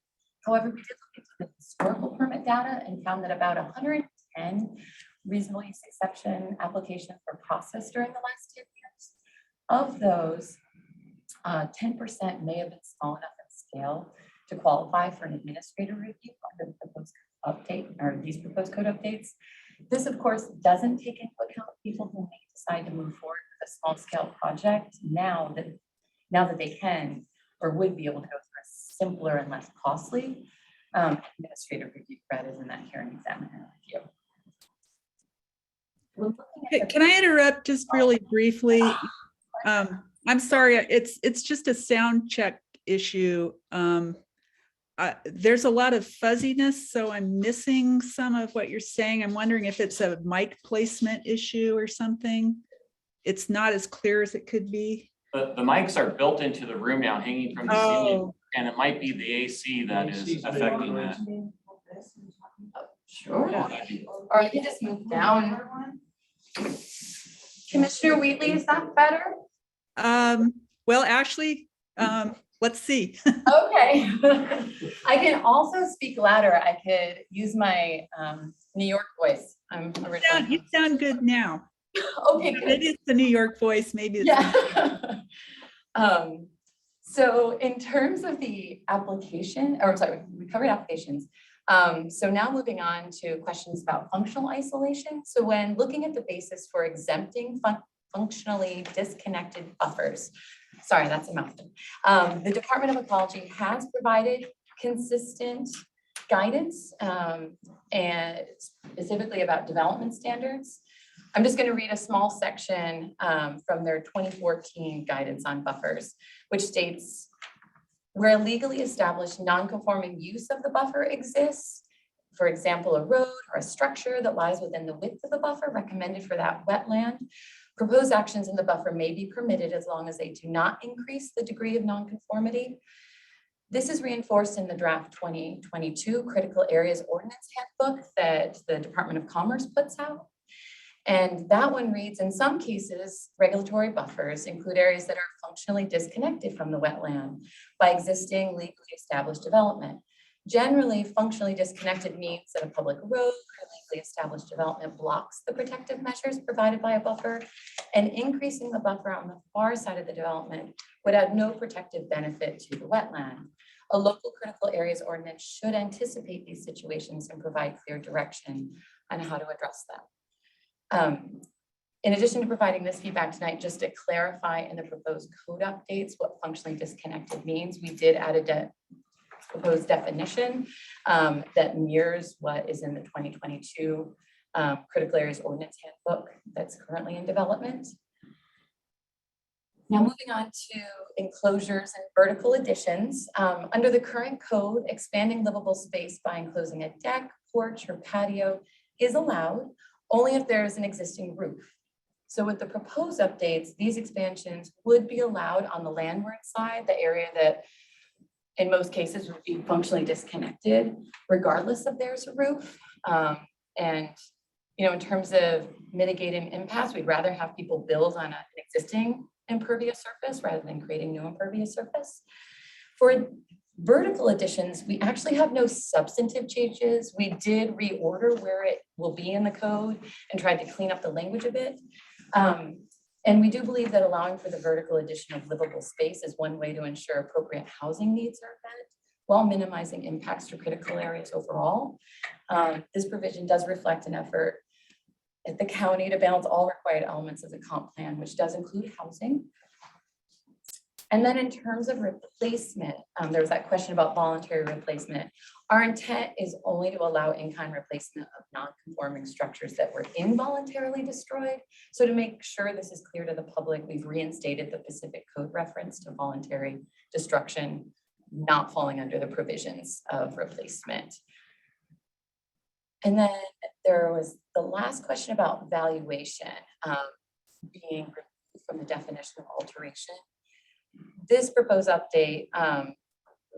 However, we did look into the historical permit data and found that about 110 reasonable use exception applications were processed during the last 10 years. Of those, 10% may have been small enough in scale to qualify for an administrative review under the proposed update or these proposed code updates. This, of course, doesn't take into account people who may decide to move forward with a small scale project now that they can or would be able to go through a simpler and less costly administrative review rather than that hearing examiner review. We're looking at the- Can I interrupt just really briefly? I'm sorry, it's just a sound check issue. There's a lot of fuzziness, so I'm missing some of what you're saying. I'm wondering if it's a mic placement issue or something. It's not as clear as it could be. The mics are built into the room now, hanging from the ceiling, Oh, and it might be the AC that is AC's big affecting noise. that. Sure. Or I can just move down. Commissioner Wheatley, is that better? well, actually, let's see. Okay. I can also speak louder. I could use my New York voice. I'm originally. You sound good now. Okay, good. Maybe it's the New York voice, maybe it's. Yeah. So in terms of the application, or sorry, we covered applications. So now moving on to questions about functional isolation. So when looking at the basis for exempting functionally disconnected buffers, sorry, that's a mouthful. The Department of Ecology has provided consistent guidance and specifically about development standards. I'm just going to read a small section from their 2014 guidance on buffers, which states, where a legally established non-conforming use of the buffer exists, for example, a road or a structure that lies within the width of the buffer recommended for that wetland, proposed actions in the buffer may be permitted as long as they do not increase the degree of nonconformity. This is reinforced in the draft 2022 Critical Areas Ordinance Handbook that the Department of Commerce puts out. And that one reads, in some cases, regulatory buffers include areas that are functionally disconnected from the wetland by existing legally established development. Generally, functionally disconnected means that a public road or legally established development blocks the protective measures provided by a buffer, and increasing the buffer on the far side of the development would add no protective benefit to the wetland. A local critical areas ordinance should anticipate these situations and provide clear direction on how to address them. In addition to providing this feedback tonight, just to clarify in the proposed code updates what functionally disconnected means, we did add a proposed definition that mirrors what is in the 2022 Critical Areas Ordinance Handbook that's currently in development. Now moving on to enclosures and vertical additions. Under the current code, expanding livable space by enclosing a deck, porch, or patio is allowed only if there is an existing roof. So with the proposed updates, these expansions would be allowed on the landward side, the area that in most cases would be functionally disconnected, regardless if there's a roof. And in terms of mitigating impacts, we'd rather have people build on an existing impervious surface rather than creating new impervious surface. For vertical additions, we actually have no substantive changes. We did reorder where it will be in the code and tried to clean up the language a bit. And we do believe that allowing for the vertical addition of livable space is one way to ensure appropriate housing needs are met while minimizing impacts to critical areas overall. This provision does reflect an effort at the county to balance all required elements of the comp plan, which does include housing. And then in terms of replacement, there was that question about voluntary replacement. Our intent is only to allow in-kind replacement of non-conforming structures that were involuntarily destroyed. So to make sure this is clear to the public, we've reinstated the Pacific Code reference to voluntary destruction, not falling under the provisions of replacement. And then there was the last question about valuation being removed from the definition of alteration. This proposed update,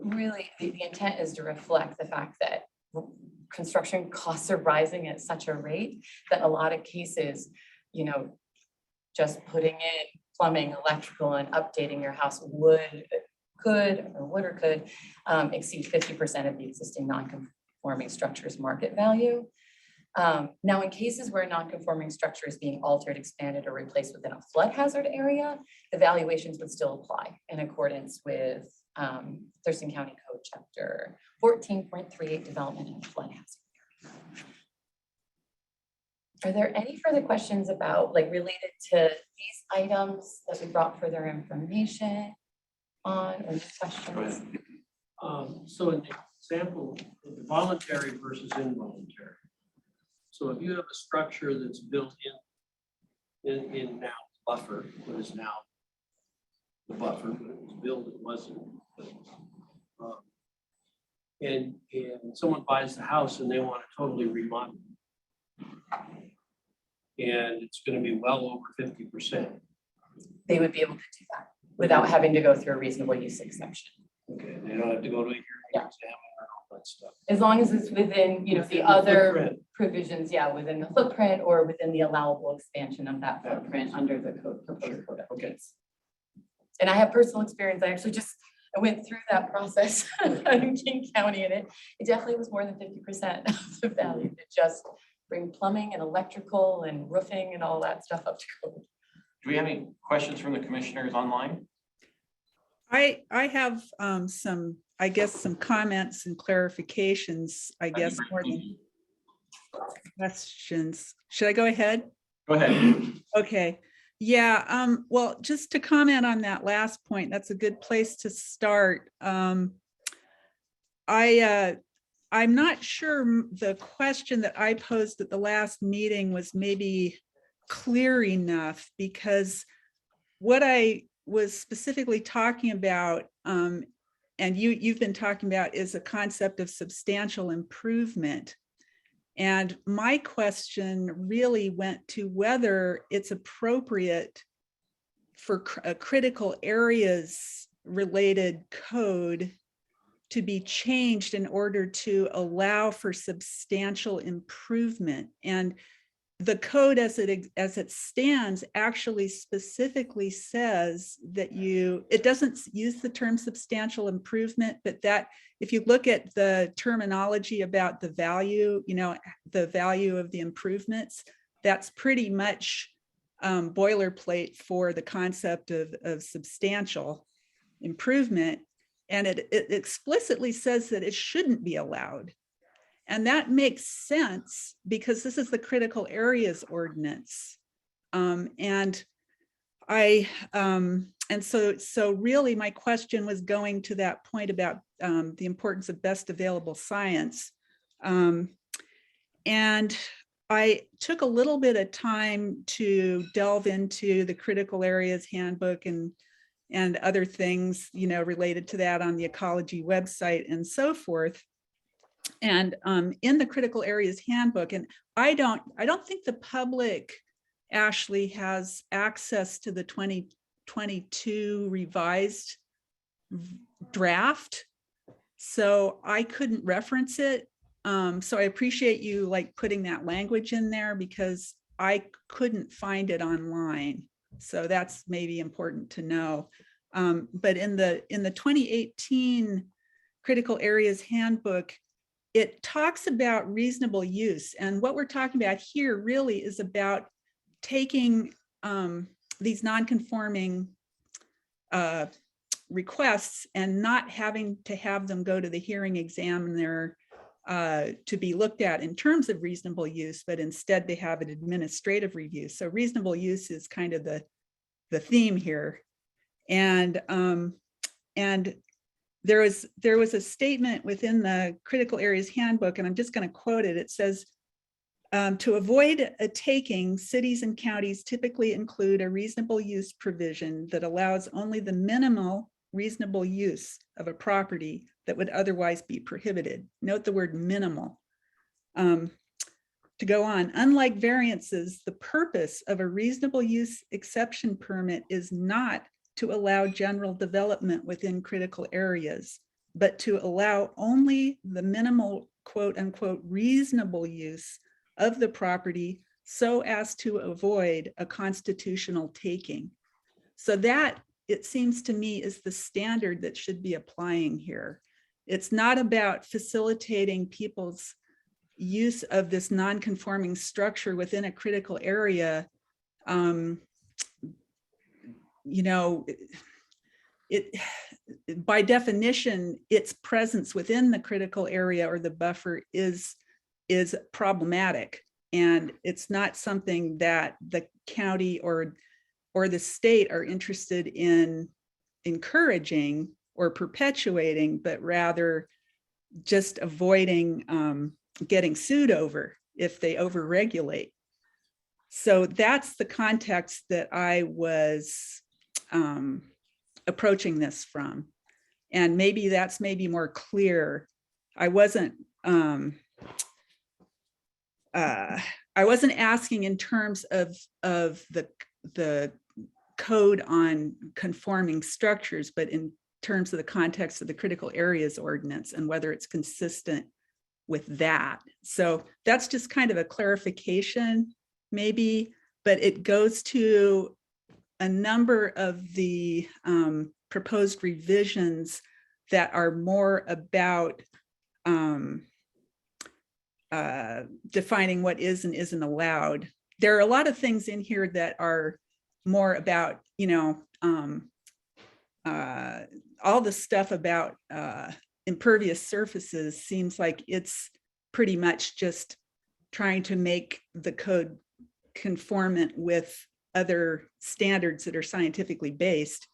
really the intent is to reflect the fact that construction costs are rising at such a rate that a lot of cases, just putting in plumbing, electrical, and updating your house could exceed 50% of the existing non-conforming structure's market value. Now, in cases where a non-conforming structure is being altered, expanded, or replaced within a flood hazard area, the valuations would still apply in accordance with Thurston County Code Chapter 14.38, Development in a Flood Hazard Area. Are there any further questions about, like, related to these items that we brought further information on, or any questions? So in the example of the voluntary versus involuntary. So if you have a structure that's built in now buffer, what is now the buffer, but it was built, it wasn't. And someone buys the house and they want to totally remodel. And it's going to be well over 50%. They would be able to do that without having to go through a reasonable use exception. Okay, they don't have to go to a hearing Yeah. exam and all that stuff. As long as it's within, you know, the Within the other footprint. provisions, yeah, within the footprint or within the allowable expansion of that footprint under the code, proposed code Okay. updates. And I have personal experience. I actually I went through that process in King County, and it definitely was more than 50% of the value to just bring plumbing and electrical and roofing and all that stuff up to code. Do we have any questions from the commissioners online? I have some, I guess, some comments and clarifications, I guess, more than questions. Should I go ahead? Go ahead. Okay, yeah, well, just to comment on that last point, that's a good place to start. I'm not sure the question that I posed at the last meeting was maybe clear enough, because what I was specifically talking about, and you've been talking about, is a concept of substantial improvement. And my question really went to whether it's appropriate for a critical areas related code to be changed in order to allow for substantial improvement. And the code as it stands actually specifically says that it doesn't use the term substantial improvement, but that if you look at the terminology about the value, the value of the improvements, that's pretty much boilerplate for the concept of substantial improvement. And it explicitly says that it shouldn't be allowed. And that makes sense because this is the critical areas ordinance. And so really my question was going to that point about the importance of best available science. And I took a little bit of time to delve into the critical areas handbook and other things, related to that on the ecology website and so forth. And in the critical areas handbook, and I don't think the public actually has access to the 2022 revised draft, so I couldn't reference it. So I appreciate you putting that language in there because I couldn't find it online. So that's maybe important to know. But in the 2018 critical areas handbook, it talks about reasonable use. And what we're talking about here really is about taking these non-conforming requests and not having to have them go to the hearing examiner to be looked at in terms of reasonable use, but instead they have an administrative review. So reasonable use is kind of the theme here. And there was a statement within the critical areas handbook, and I'm just going to quote it. It says, to avoid a taking, cities and counties typically include a reasonable use provision that allows only the minimal reasonable use of a property that would otherwise be prohibited. Note the word minimal. To go on, unlike variances, the purpose of a reasonable use exception permit is not to allow general development within critical areas, but to allow only the minimal quote unquote reasonable use of the property so as to avoid a constitutional taking. So that, it seems to me, is the standard that should be applying here. It's not about facilitating people's use of this non-conforming structure within a critical area. By definition, its presence within the critical area or the buffer is problematic. And it's not something that the county or the state are interested in encouraging or perpetuating, but rather just avoiding getting sued over if they overregulate. So that's the context that I was approaching this from. And maybe that's more clear. I wasn't asking in terms of the code on conforming structures, but in terms of the context of the critical areas ordinance and whether it's consistent with that. So that's just kind of a clarification maybe, but it goes to a number of the proposed revisions that are more about defining what is and isn't allowed. There are a lot of things in here that are more about, all the stuff about impervious surfaces seems like it's pretty much just trying to make the code conformant with other standards that are scientifically based,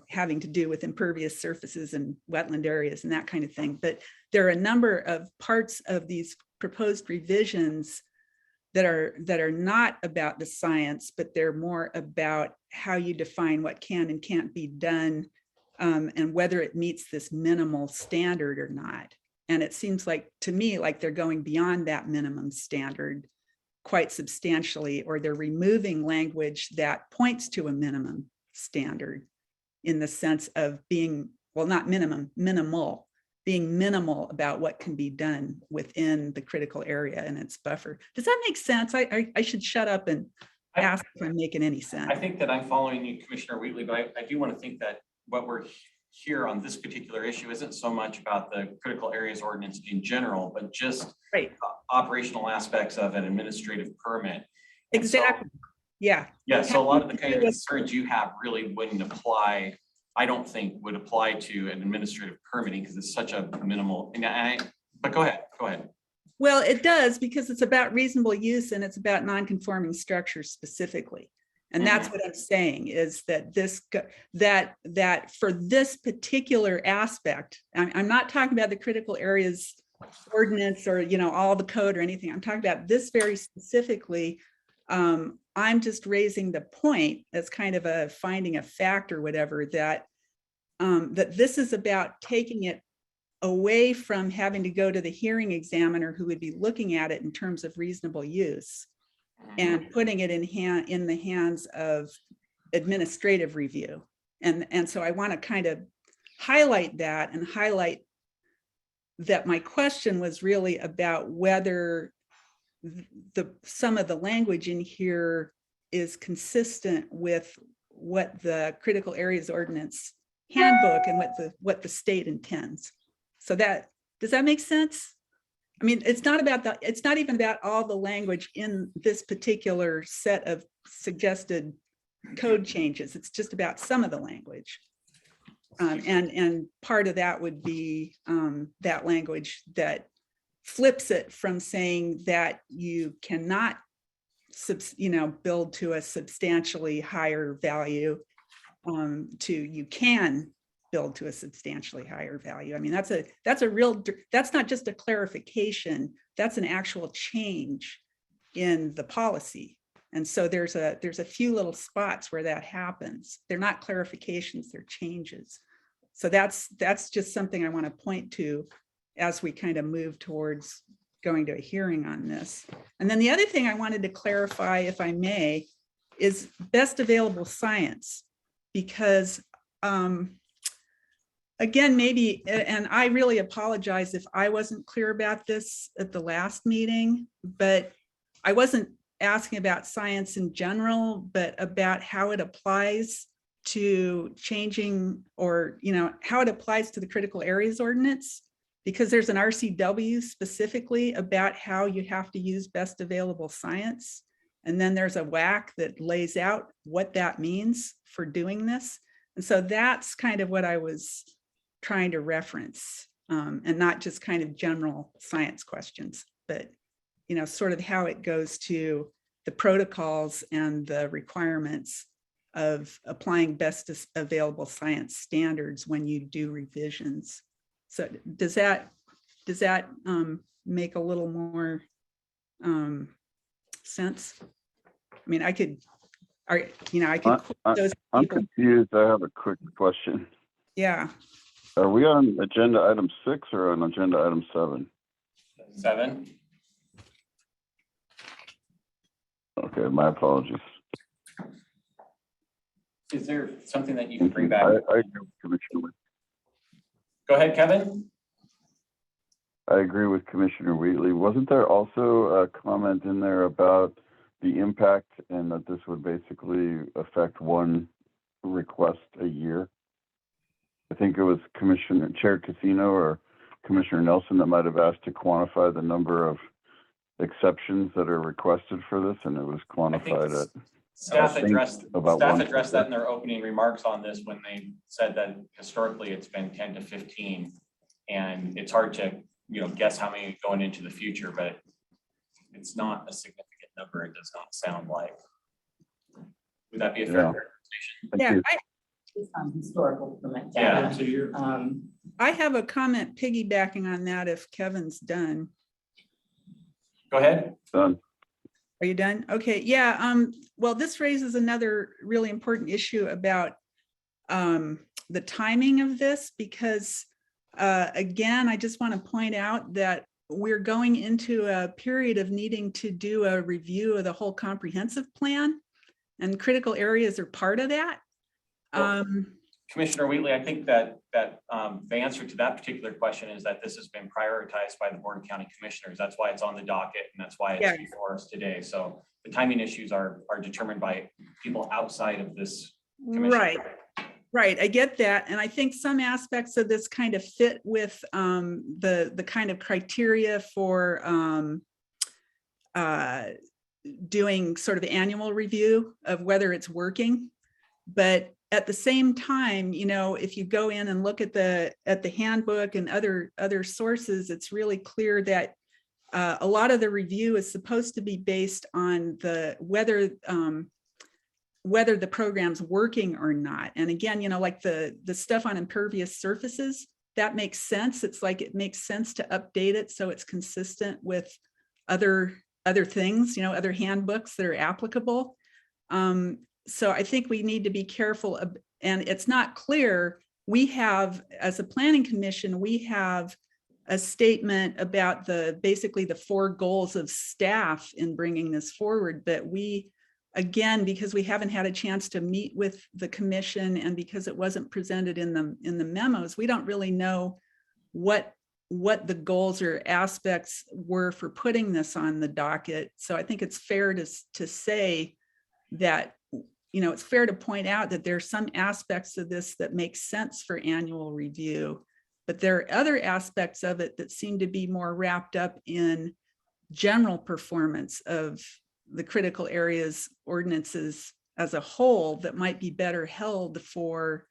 having to do with impervious surfaces and wetland areas and that kind of thing. But there are a number of parts of these proposed revisions that are not about the science, but they're more about how you define what can and can't be done, and whether it meets this minimal standard or not. And it seems like, to me, like they're going beyond that minimum standard quite substantially, or they're removing language that points to a minimum standard in the sense of being, well, not minimum, minimal, being minimal about what can be done within the critical area and its buffer. Does that make sense? I should shut up and ask if I'm making any sense. I think that I'm following you, Commissioner Wheatley, but I do want to think that what we're here on this particular issue isn't so much about the critical areas ordinance in general, but just Right. Operational aspects of an administrative permit. And Exactly. So, yeah. So a lot of the kind of concerns you have really wouldn't apply, I don't think would apply to an administrative permitting because it's such a minimal, but go ahead. Well, it does, because it's about reasonable use and it's about non-conforming structures specifically. And that's what I'm saying is that that for this particular aspect, I'm not talking about the critical areas ordinance or, all the code or anything. I'm talking about this very specifically. I'm just raising the point as kind of a finding a fact or whatever, that that this is about taking it away from having to go to the hearing examiner who would be looking at it in terms of reasonable use, and putting it in the hands of administrative review. And so I want to kind of highlight that, and highlight that my question was really about whether some of the language in here is consistent with what the critical areas ordinance handbook and what the state intends. So does that make sense? I mean, it's not even about all the language in this particular set of suggested code changes. It's just about some of the language. And part of that would be that language that flips it from saying that you cannot, build to a substantially higher value to you can build to a substantially higher value. I mean, that's not just a clarification, that's an actual change in the policy. And so there's a few little spots where that happens. They're not clarifications, they're changes. So that's just something I want to point to as we kind of move towards going to a hearing on this. And then the other thing I wanted to clarify, if I may, is best available science, because again, maybe, and I really apologize if I wasn't clear about this at the last meeting, but I wasn't asking about science in general, but about how it applies to changing, or, how it applies to the critical areas ordinance, because there's an RCW specifically about how you have to use best available science. And then there's a WAC that lays out what that means for doing this. And so that's kind of what I was trying to reference, and not just kind of general science questions, but sort of how it goes to the protocols and the requirements of applying best available science standards when you do revisions. So does that make a little more sense? I mean, I could quote those I'm people. confused. I have a quick question. Yeah. Are we on agenda item 6 or on agenda item 7? 7. Okay, my apologies. Is there something that you can bring I back? agree with Commissioner Wheatley. Go ahead, Kevin. I agree with Commissioner Wheatley. Wasn't there also a comment in there about the impact and that this would basically affect one request a year? I think it was Chair Casino or Commissioner Nelson that might have asked to quantify the number of exceptions that are requested for this, and it was quantified at Staff think addressed about that in their opening remarks on this when they said that historically it's been 10 to 15. And it's hard to, guess how many going into the future, but it's not a significant number. It does not sound like. Would that be a fair characterization? Thank Yeah, you. Based on historical permit Yeah, data. so you're, I have a comment piggybacking on that if Kevin's done. go ahead. Done. Are you done? Okay, yeah. Well, this raises another really important issue about the timing of this, because again, I just want to point out that we're going into a period of needing to do a review of the whole comprehensive plan, and critical areas are part of that. Commissioner Wheatley, I think that the answer to that particular question is that this has been prioritized by the Board of County Commissioners. That's why it's on the docket, and that's why it's before us today. So the timing issues are determined by people outside of this commission. Right, I get that. And I think some aspects of this kind of fit with the kind of criteria for doing sort of annual review of whether it's working. But at the same time, if you go in and look at the handbook and other sources, it's really clear that a lot of the review is supposed to be based on whether the program's working or not. And again, like the stuff on impervious surfaces, that makes sense. It's like it makes sense to update it so it's consistent with other things, other handbooks that are applicable. So I think we need to be careful and it's not clear. We have, as a planning commission, we have a statement about basically the 4 goals of staff in bringing this forward, but again, because we haven't had a chance to meet with the commission and because it wasn't presented in the memos, we don't really know what the goals or aspects were for putting this on the docket. So I think it's fair to say that, it's fair to point out that there are some aspects of this that make sense for annual review, but there are other aspects of it that seem to be more wrapped up in general performance of the critical areas ordinances as a whole that might be better held for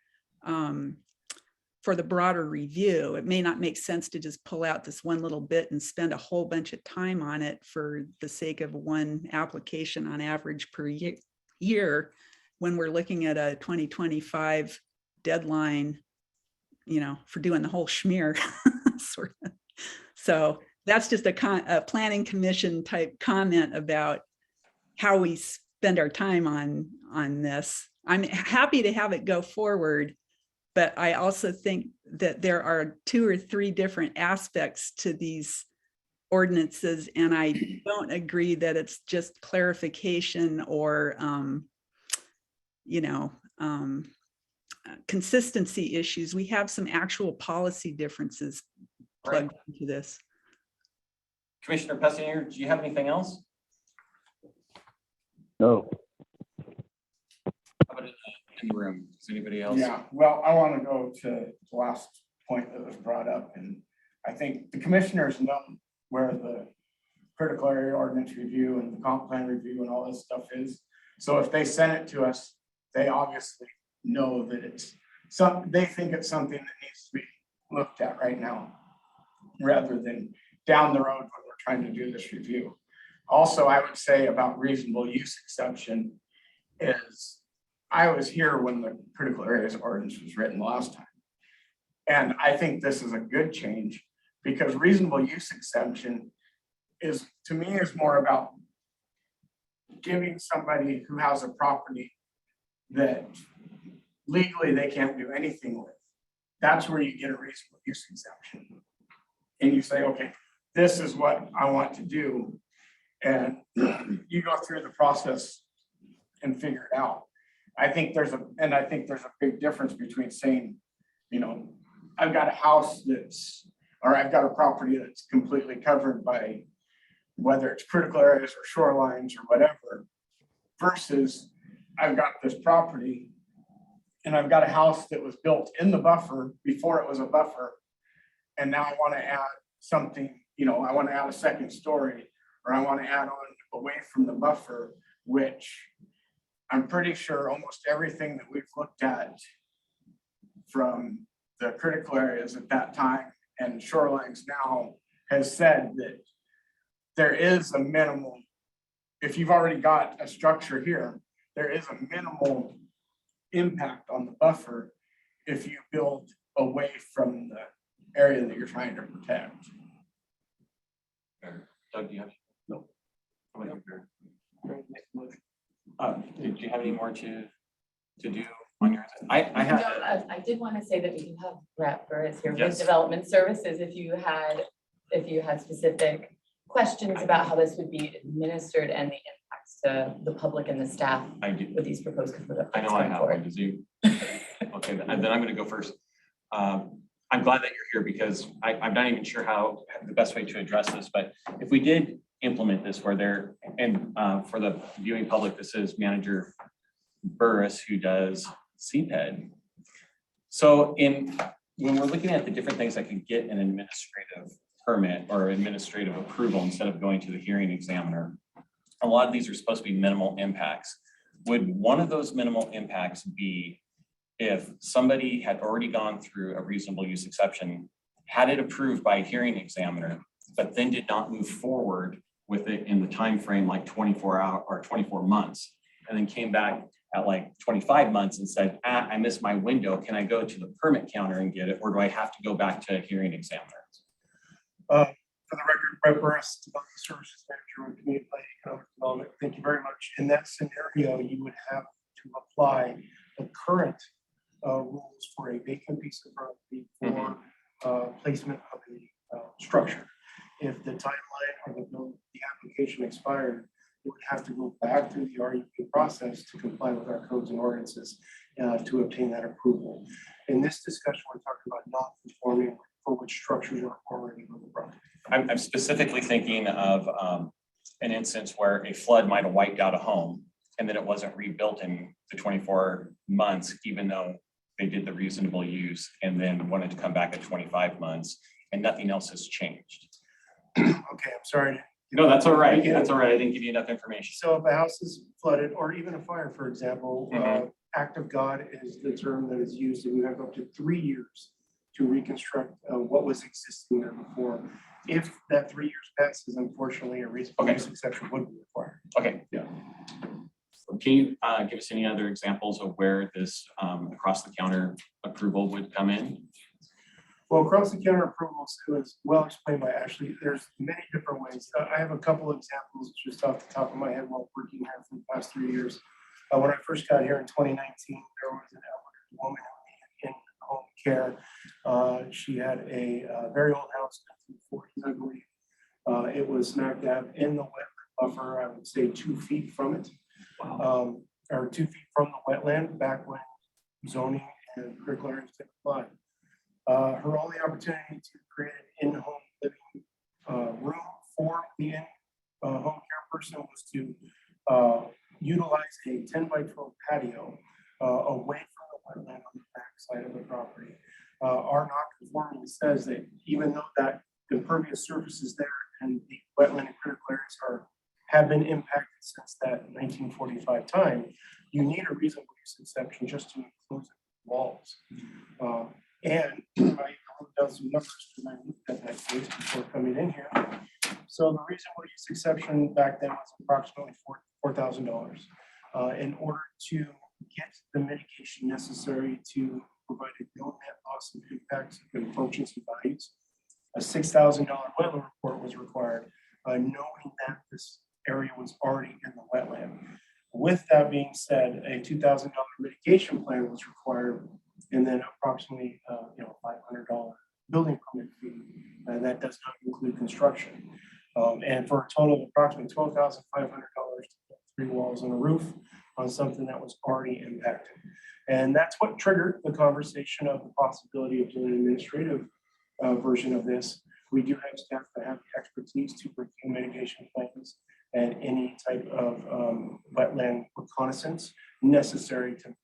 the broader review. It may not make sense to just pull out this one little bit and spend a whole bunch of time on it for the sake of one application on average per year when we're looking at a 2025 deadline, for doing the whole schmear. Sort of. So that's just a planning commission type comment about how we spend our time on this. I'm happy to have it go forward, but I also think that there are 2 or 3 different aspects to these ordinances, and I don't agree that it's just clarification or consistency issues. We have some actual policy differences plugged into this. Commissioner Pessinier, do you have anything else? No. How about in the room? Does anybody else? Yeah, well, I want to go to the last point that was brought up, and I think the commissioners know where the critical area ordinance review and the comp plan review and all this stuff is. So if they send it to us, they obviously know that they think it's something that needs to be looked at right now, rather than down the road when we're trying to do this review. Also, I would say about reasonable use exception is, I was here when the critical areas ordinance was written last time. And I think this is a good change, because reasonable use exemption is, to me, is more about giving somebody who has a property that legally they can't do anything with. That's where you get a reasonable use exemption. And you say, okay, this is what I want to do. And you go through the process and figure it out. I think there's a big difference between saying, you know, I've got a house or I've got a property that's completely covered by whether it's critical areas or shorelines or whatever, versus I've got this property and I've got a house that was built in the buffer before it was a buffer. And now I want to add something, you know, I want to add a second story, or I want to add on away from the buffer, which I'm pretty sure almost everything that we've looked at from the critical areas at that time and shorelines now has said that there is a minimal, if you've already got a structure here, there is a minimal impact on the buffer if you build away from the area that you're trying to protect. Doug, do you have? No. How about you, Barry? Did you have any more to do on yours? I have. No, I did want to say that we do have Brett Burris here with Yes. Development Services. If you had specific questions about how this would be administered and the impacts to the public and the staff I do. with these proposed code updates I know I going have forward. one. Does you? Okay, then I'm going to go first. I'm glad that you're here, because I'm not even sure how the best way to address this, but if we did implement this where there, and for the viewing public, this is Manager Burris who does CPED. So when we're looking at the different things that could get an administrative permit or administrative approval instead of going to the hearing examiner, a lot of these are supposed to be minimal impacts. Would one of those minimal impacts be if somebody had already gone through a reasonable use exception, had it approved by a hearing examiner, but then did not move forward with it in the time frame like 24 hours or 24 months, and then came back at like 25 months and said, I missed my window. Can I go to the permit counter and get it, or do I have to go back to a hearing examiner? For the record, Brett Burris, Development Services Manager with Community Planning and Economic Development. Thank you very much. In that scenario, you would have to apply the current rules for a vacant piece of property for placement of a structure. If the timeline or the application expired, you would have to go back through the RUP process to comply with our codes and ordinances to obtain that approval. In this discussion, we're talking about non-conforming for which structures are already on the property. I'm specifically thinking of an instance where a flood might have wiped out a home and then it wasn't rebuilt in the 24 months, even though they did the reasonable use and then wanted to come back at 25 months and nothing else has changed. Okay, I'm sorry. No, that's all right. That's all right. I didn't give you enough information. So if a house is flooded, or even a fire, for example, act of God is the term that is used, and you have up to 3 years to reconstruct what was existing there before. If that 3 years passes, unfortunately, a reasonable use exception would be required. Okay. Yeah. Can you give us any other examples of where this across the counter approval would come in? Well, across the counter approvals, it was well explained by Ashley. There's many different ways. I have a couple of examples just off the top of my head while working here for the past 3 years. When I first got here in 2019, there was an elderly woman in home care. She had a very old house, 1940s, I believe. It was smack dab in the wetland buffer, I would say 2 feet from it. Wow. Or 2 feet from the wetland back when zoning and critical areas didn't apply. Her only opportunity to create an in-home living room for the home care person was to utilize a 10 by 12 patio away from the wetland on the back side of the property. Our non-conforming says that even though that impervious surface is there and the wetland and critical areas have been impacted since that 1945 time, you need a reasonable use exception just to enclose walls. And I wrote down some numbers because I looked at that case before coming in here. So the reasonable use exception back then was approximately $4,000. In order to get the mitigation necessary to provide a no net loss of impacts and functions and values, a $6,000 wetland report was required, knowing that this area was already in the wetland. With that being said, a $2,000 mitigation plan was required, and then approximately $500 building permit fee, and that does not include construction. And for a total of approximately $12,500 to put 3 walls and a roof on something that was already impacted. And that's what triggered the conversation of the possibility of doing an administrative version of this. We do have staff that have the expertise to review mitigation plans and any type of wetland reconnaissance necessary to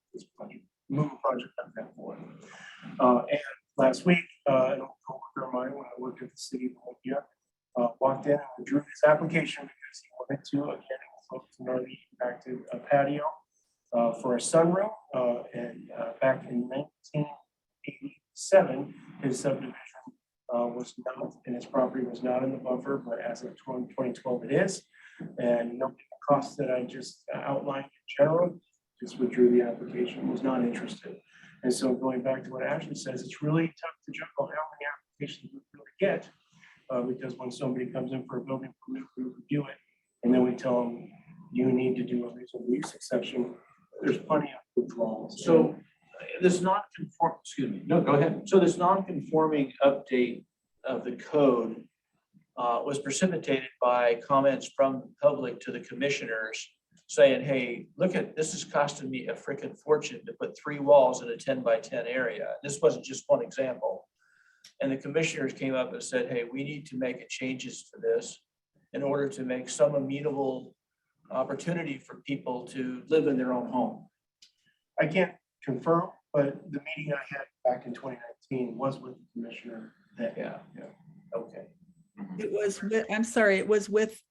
move a project like that forward. And last week, an old coworker of mine, when I worked at the city of Olympia, walked in and withdrew his application because he wanted to again include an already impacted patio for a sunroom. And back in 1987, his subdivision was not, and his property was not in the buffer, but as of 2012 it is. And no costs that I just outlined in general, just withdrew the application, was not interested. And so going back to what Ashley says, it's really tough to juggle how many applications we really get. Because when somebody comes in for a building permit, we review it, and then we tell them, you need to do a reasonable use exception. There's plenty of withdrawals. So this non-conform, excuse me, no, go ahead. So this non-conforming update of the code was precipitated by comments from the public to the commissioners saying, hey, look at, this is costing me a freaking fortune to put 3 walls in a 10 by 10 area. This wasn't just one example. And the commissioners came up and said, hey, we need to make changes to this in order to make some amenable opportunity for people to live in their own home. I can't confirm, but the meeting I had back in 2019 was with the commissioner. That Yeah. Okay. It was with, I'm sorry, it was with,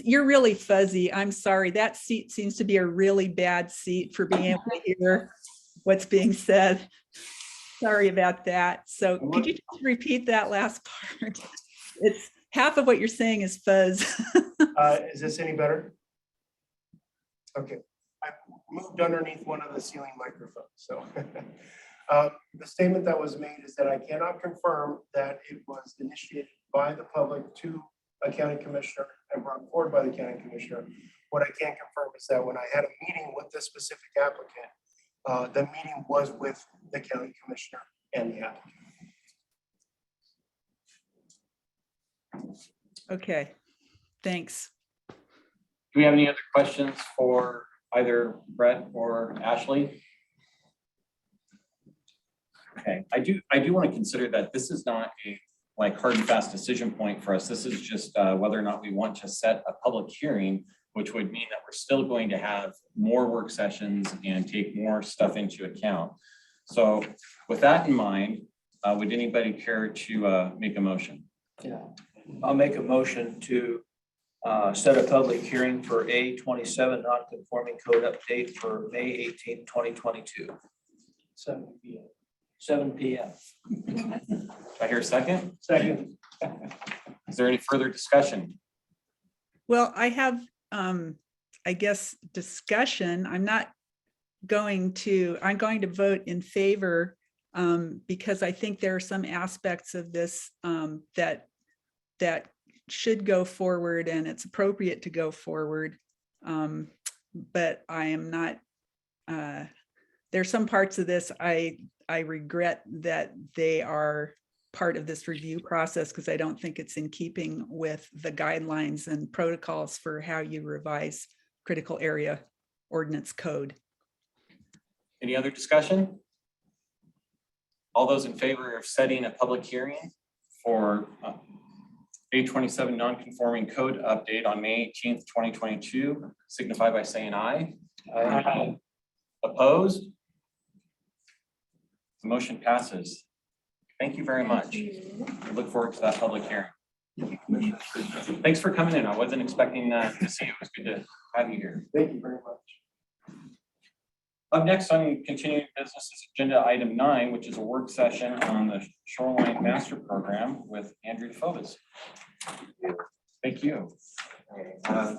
you're really fuzzy. I'm sorry. That seat seems to be a really bad seat for being able to hear what's being said. Sorry about that. So could you just repeat that last part? It's half of what you're saying is fuzz. Is this any better? Okay, I moved underneath one of the ceiling microphones. So the statement that was made is that I cannot confirm that it was initiated by the public to a county commissioner and brought forward by the county commissioner. What I can confirm is that when I had a meeting with this specific applicant, the meeting was with the county commissioner and the applicant. Okay, thanks. Do we have any other questions for either Brett or Ashley? Okay, I do want to consider that this is not a hard and fast decision point for us. This is just whether or not we want to set a public hearing, which would mean that we're still going to have more work sessions and take more stuff into account. So with that in mind, would anybody care to make a motion? Yeah, I'll make a motion to set a public hearing for A27 non-conforming code update for May 18, 2022. 7 p.m. 7 p.m. Do I hear a second? Second. Is there any further discussion? Well, I have, I guess, discussion. I'm going to vote in favor because I think there are some aspects of this that should go forward and it's appropriate to go forward. But I am not, there's some parts of this I regret that they are part of this review process because I don't think it's in keeping with the guidelines and protocols for how you revise critical area ordinance code. Any other discussion? All those in favor of setting a public hearing for A27 non-conforming code update on May 18th, 2022, signify by saying aye. Aye. Opposed? The motion passes. Thank you very much. I look forward to that public hearing. Thanks for coming in. I wasn't expecting to see you. It was good to have you here. Thank you very much. Up next on continuing business is agenda item 9, which is a work session on the Shoreline Master Program with Andrew DeFotis. Thank you. I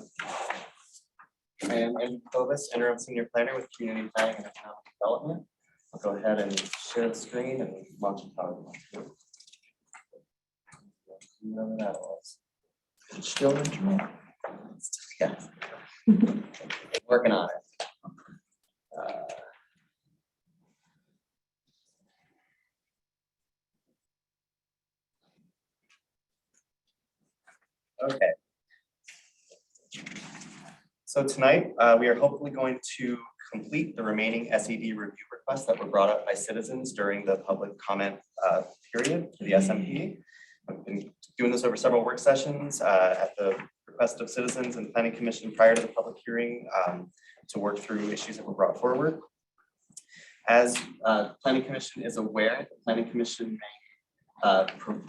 am Andrew Kovas, Interim Senior Planner with Community Planning and Economic Development. I'll go ahead and share the screen and launch the PowerPoint. Whatever that was. It's still in yeah. Working on it. Okay. So tonight, we are hopefully going to complete the remaining SED review requests that were brought up by citizens during the public comment period for the SMP. I've been doing this over several work sessions at the request of citizens and the Planning Commission prior to the public hearing to work through issues that were brought forward. As Planning Commission is aware, the Planning Commission may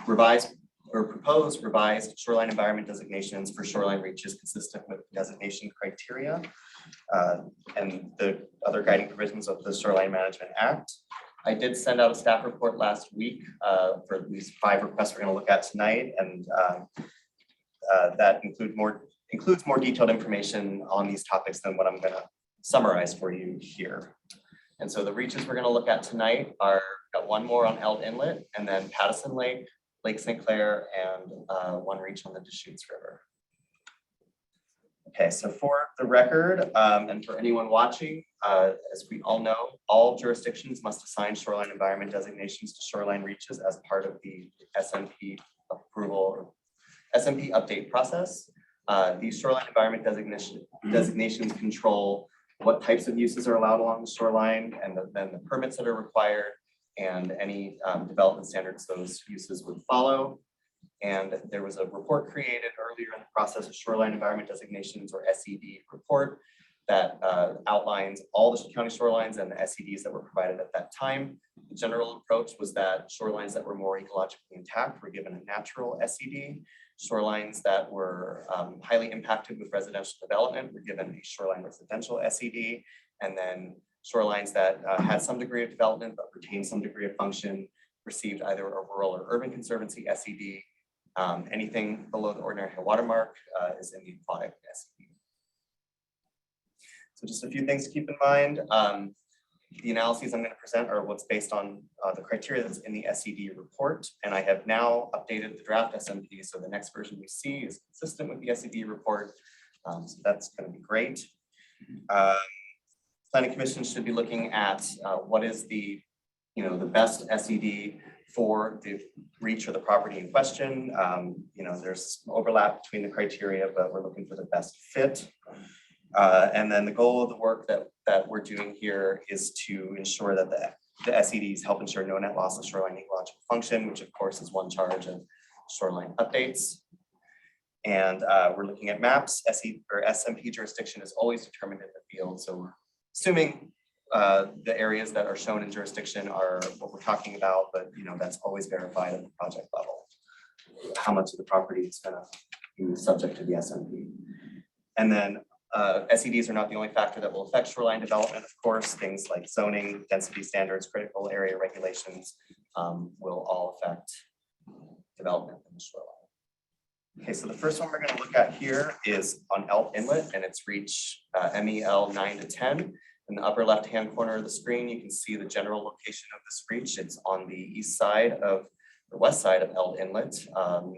revise or propose revised shoreline environment designations for shoreline reaches consistent with designation criteria and the other guiding provisions of the Shoreline Management Act. I did send out a staff report last week for these 5 requests we're going to look at tonight, and that includes more detailed information on these topics than what I'm going to summarize for you here. And so the reaches we're going to look at tonight are got one more on Elk Inlet, and then Pattison Lake, Lake St. Clair, and one reach on the Deschutes River. Okay, so for the record, and for anyone watching, as we all know, all jurisdictions must assign shoreline environment designations to shoreline reaches as part of the SMP approval or SMP update process. These shoreline environment designations control what types of uses are allowed along the shoreline, and then the permits that are required, and any development standards those uses would follow. And there was a report created earlier in the process of shoreline environment designations, or SED report, that outlines all the county shorelines and the SEDs that were provided at that time. The general approach was that shorelines that were more ecologically intact were given a natural SED. Shorelines that were highly impacted with residential development were given a shoreline residential SED. And then shorelines that had some degree of development but retained some degree of function received either a rural or urban conservancy SED. Anything below the ordinary high water mark is in the aquatic SED. So just a few things to keep in mind. The analyses I'm going to present are what's based on the criteria that's in the SED report. And I have now updated the draft SMP. So the next version you see is consistent with the SED report. So that's going to be great. Planning Commission should be looking at what is the best SED for the reach or the property in question. There's overlap between the criteria, but we're looking for the best fit. And then the goal of the work that we're doing here is to ensure that the SEDs help ensure no net loss of shoreline ecological function, which of course is one charge of shoreline updates. And we're looking at maps. SMP jurisdiction is always determined in the field. So we're assuming the areas that are shown in jurisdiction are what we're talking about, but that's always verified at the project level. How much of the property is going to be subject to the SMP. And then SEDs are not the only factor that will affect shoreline development. Of course, things like zoning, density standards, critical area regulations will all affect development in the shoreline. Okay, so the first one we're going to look at here is on Elk Inlet, and it's reach MEL 9 to 10. In the upper left-hand corner of the screen, you can see the general location of this reach. It's on the east side of the west side of Elk Inlet,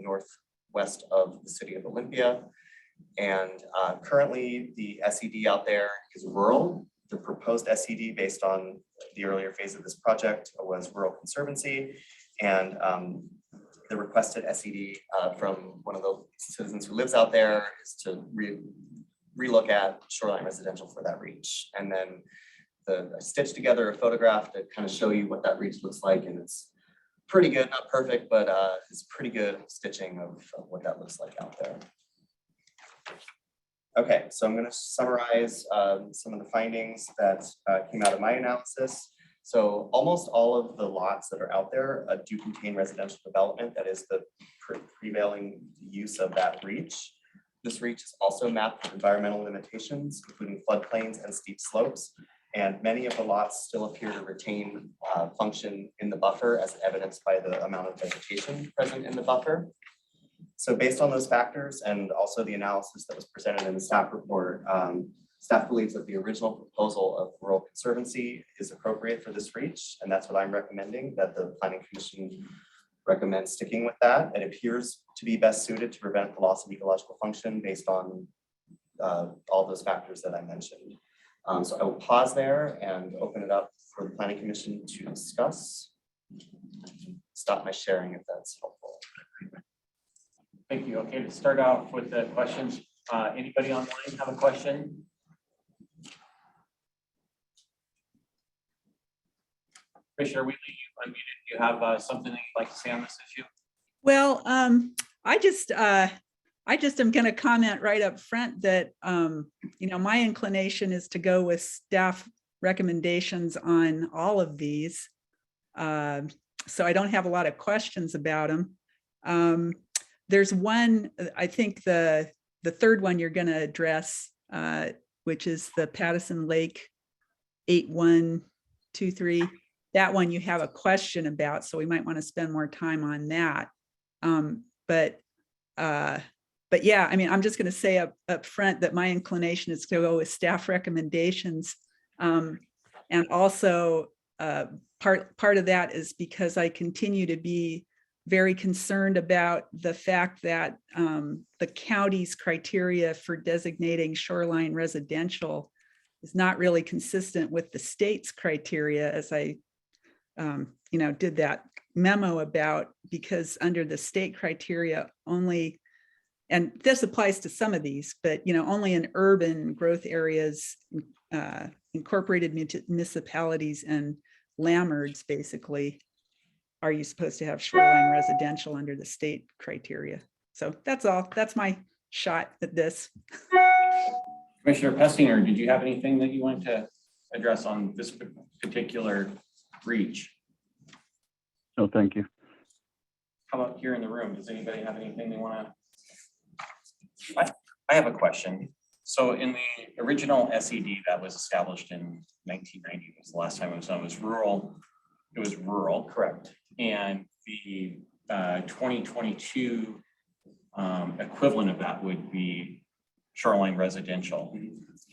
northwest of the city of Olympia. And currently the SED out there is rural. The proposed SED based on the earlier phase of this project was rural conservancy. And the requested SED from one of the citizens who lives out there is to relook at shoreline residential for that reach. And then I stitched together a photograph to kind of show you what that reach looks like. And it's pretty good, not perfect, but it's pretty good stitching of what that looks like out there. Okay, so I'm going to summarize some of the findings that came out of my analysis. So almost all of the lots that are out there do contain residential development. That is the prevailing use of that reach. This reach is also mapped with environmental limitations, including floodplains and steep slopes. And many of the lots still appear to retain function in the buffer as evidenced by the amount of vegetation present in the buffer. So based on those factors and also the analysis that was presented in the staff report, staff believes that the original proposal of rural conservancy is appropriate for this reach. And that's what I'm recommending, that the Planning Commission recommends sticking with that. It appears to be best suited to prevent the loss of ecological function based on all those factors that I mentioned. So I will pause there and open it up for the Planning Commission to discuss. Stop my sharing if that's helpful. Thank you. Okay, to start off with the questions, anybody online have a question? Commissioner Wheatley, you unmuted. Do you have something that you'd like to say on this issue? Well, I just am going to comment right up front that, you know, my inclination is to go with staff recommendations on all of these. So I don't have a lot of questions about them. There's one, I think the third one you're going to address, which is the Pattison Lake 8123. That one you have a question about, so we might want to spend more time on that. But yeah, I mean, I'm just going to say up front that my inclination is to go with staff recommendations. And also part of that is because I continue to be very concerned about the fact that the county's criteria for designating shoreline residential is not really consistent with the state's criteria, as I you know, did that memo about, because under the state criteria only, and this applies to some of these, but, you know, only in urban growth areas, incorporated municipalities and landmarks, basically, are you supposed to have shoreline residential under the state criteria. So that's all. That's my shot at this. Commissioner Pestinger, did you have anything that you wanted to address on this particular reach? No, thank you. How about here in the room? Does anybody have anything they want to? I have a question. So in the original SED that was established in 1990, was the last time it was done, it was rural. It was rural, correct. And the 2022 equivalent of that would be shoreline residential.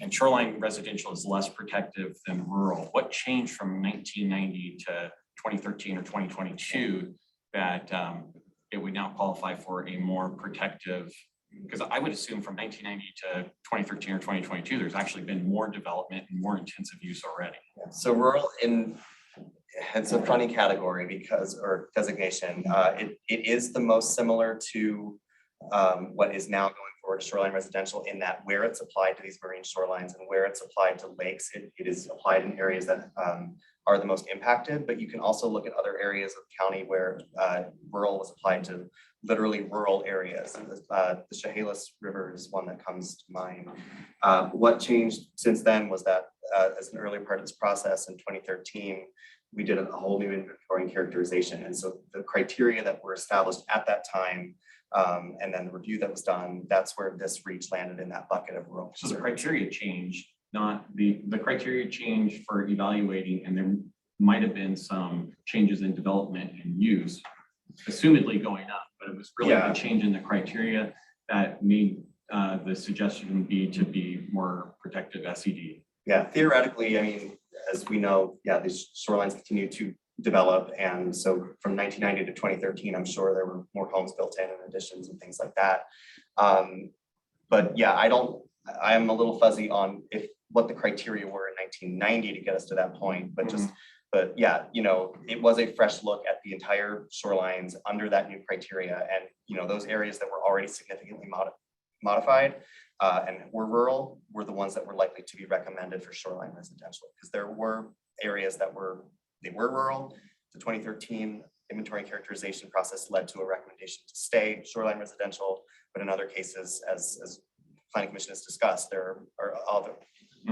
And shoreline residential is less protective than rural. What changed from 1990 to 2013 or 2022 that it would now qualify for a more protective? Because I would assume from 1990 to 2013 or 2022, there's actually been more development and more intensive use already. So rural it's a funny category because, or designation, it is the most similar to what is now going forward to shoreline residential, in that where it's applied to these marine shorelines and where it's applied to lakes, it is applied in areas that are the most impacted. But you can also look at other areas of the county where rural was applied to literally rural areas. The Chehalis River is one that comes to mind. What changed since then was that as an earlier part of this process in 2013, we did a whole new inventory and characterization. And so the criteria that were established at that time, and then the review that was done, that's where this reach landed in that bucket of rural. So the criteria changed, not the criteria changed for evaluating, and there might have been some changes in development and use, assumedly going up, but it was really the change in the criteria that made the suggestion be to be more protective SED. Yeah, theoretically, I mean, as we know, these shorelines continue to develop. And so from 1990 to 2013, I'm sure there were more homes built in and additions and things like that. But yeah, I am a little fuzzy on what the criteria were in 1990 to get us to that point, but but yeah, you know, it was a fresh look at the entire shorelines under that new criteria. And, you know, those areas that were already significantly modified and were rural were the ones that were likely to be recommended for shoreline residential, because there were areas that were rural. The 2013 inventory and characterization process led to a recommendation to stay shoreline residential, but in other cases, as Planning Commission has discussed, there are other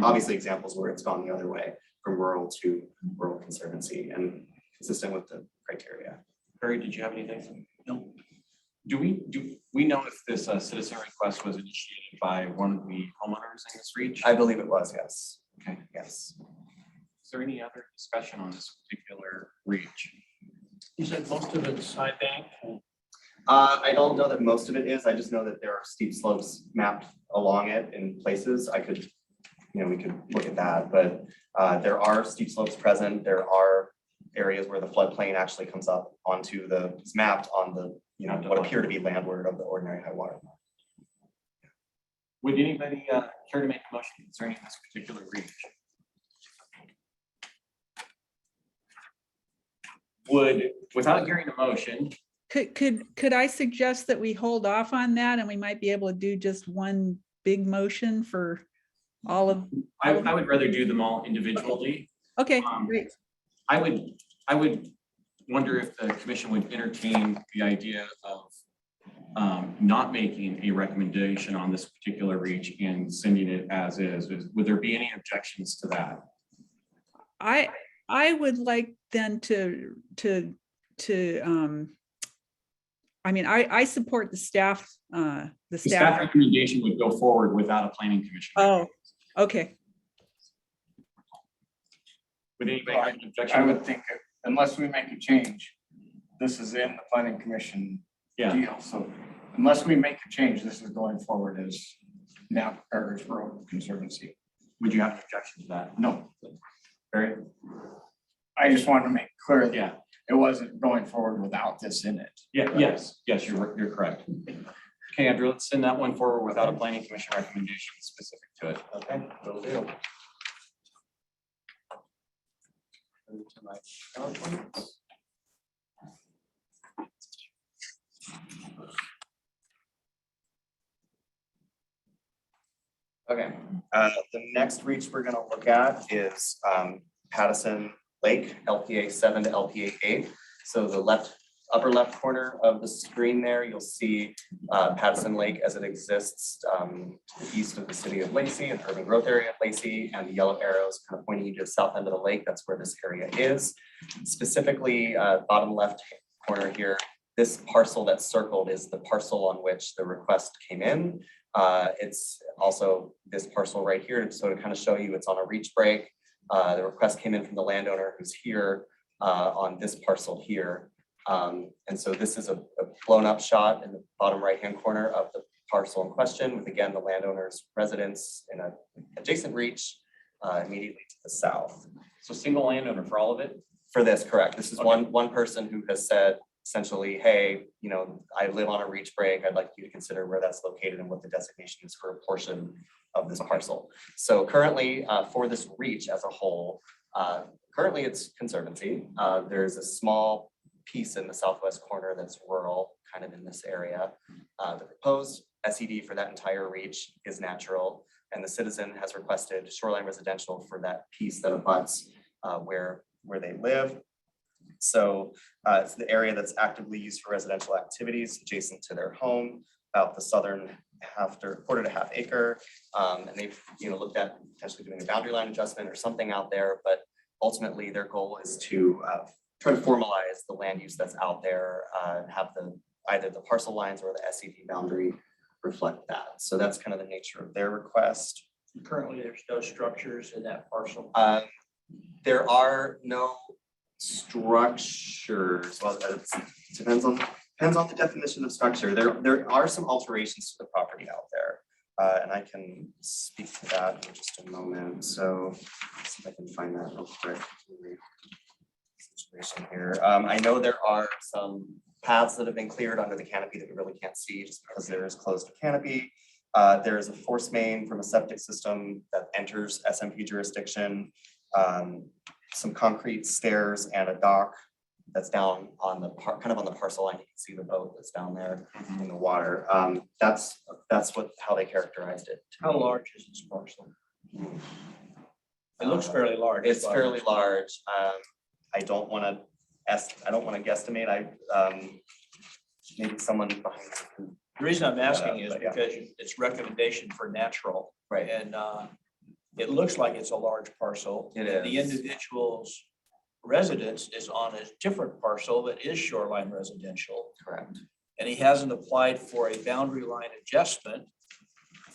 obviously examples where it's gone the other way, from rural to rural conservancy, and consistent with the criteria. Barry, did you have anything? No. Do we know if this citizen request was initiated by one of the homeowners in this reach? I believe it was, yes. Okay. Yes. Is there any other discussion on this particular reach? You said most of it's side bank. I don't know that most of it is. I just know that there are steep slopes mapped along it in places. I could, we could look at that, but there are steep slopes present. There are areas where the floodplain actually comes up onto it's mapped on the, what appear to be landward of the ordinary high water mark. Would anybody care to make a motion concerning this particular reach? Without hearing a motion, Could I suggest that we hold off on that and we might be able to do just one big motion for all of? I would rather do them all individually. Okay, great. I would wonder if the commission would entertain the idea of not making a recommendation on this particular reach and sending it as is. Would there be any objections to that? I would like then I mean, I support the staff, the The staff. staff recommendation would go forward without a planning commission. Oh, okay. Would anybody have an objection? I would think unless we make a change, this is in the planning commission deal. So unless we make a change, this is going forward as now or as Rural Conservancy. Would you have an objection to that? No, Barry? I just wanted to make clear that Yeah. it wasn't going forward without this in it. Yeah, yes, you're correct. Okay, Andrew, let's send that one forward without a planning commission recommendation specific to it. Okay, will do. To my PowerPoint. Okay, the next reach we're gonna look at is Pattison Lake, LPA 7 to LPA 8. So the upper left corner of the screen there, you'll see Pattison Lake as it exists east of the city of Lacey and urban growth area of Lacey, and the yellow arrows kind of pointing you to the south end of the lake. That's where this area is. Specifically, bottom left corner here, this parcel that's circled is the parcel on which the request came in. It's also this parcel right here, so to kind of show you it's on a reach break. The request came in from the landowner who's here on this parcel here. And so this is a blown up shot in the bottom right-hand corner of the parcel in question with, again, the landowner's residence in an adjacent reach immediately to the south. So single landowner for all of it? For this, correct. This is Okay. one person who has said essentially, hey, I live on a reach break. I'd like you to consider where that's located and what the designation is for a portion of this parcel. So currently for this reach as a whole, currently it's conservancy. There's a small piece in the southwest corner that's rural, kind of in this area. The proposed SED for that entire reach is natural, and the citizen has requested shoreline residential for that piece that abuts where they live. So it's the area that's actively used for residential activities adjacent to their home, about the southern quarter to half acre. And they've looked at potentially doing a boundary line adjustment or something out there, but ultimately their goal is to try to formalize the land use that's out there, and have either the parcel lines or the SED boundary reflect that. So that's kind of the nature of their request. Currently, there's no structures in that parcel. There are no structures. Well, it depends on the definition of structure. There are some alterations to the property out there, and I can speak to that in just a moment. So let's see if I can find that real quick. Situation here. I know there are some paths that have been cleared under the canopy that we really can't see just because there is closed canopy. There is a force main from a septic system that enters SMP jurisdiction. Some concrete stairs and a dock that's down on the kind of on the parcel line. You can see the boat that's down there in the water. That's how they characterized it. How large is this parcel? It looks fairly large. It's fairly large. I don't want to guesstimate. Maybe someone behind. The reason I'm asking is but yeah. because it's recommendation for natural. Right. And it looks like it's a large parcel. It And the is. individual's residence is on a different parcel that is shoreline residential. Correct. And he hasn't applied for a boundary line adjustment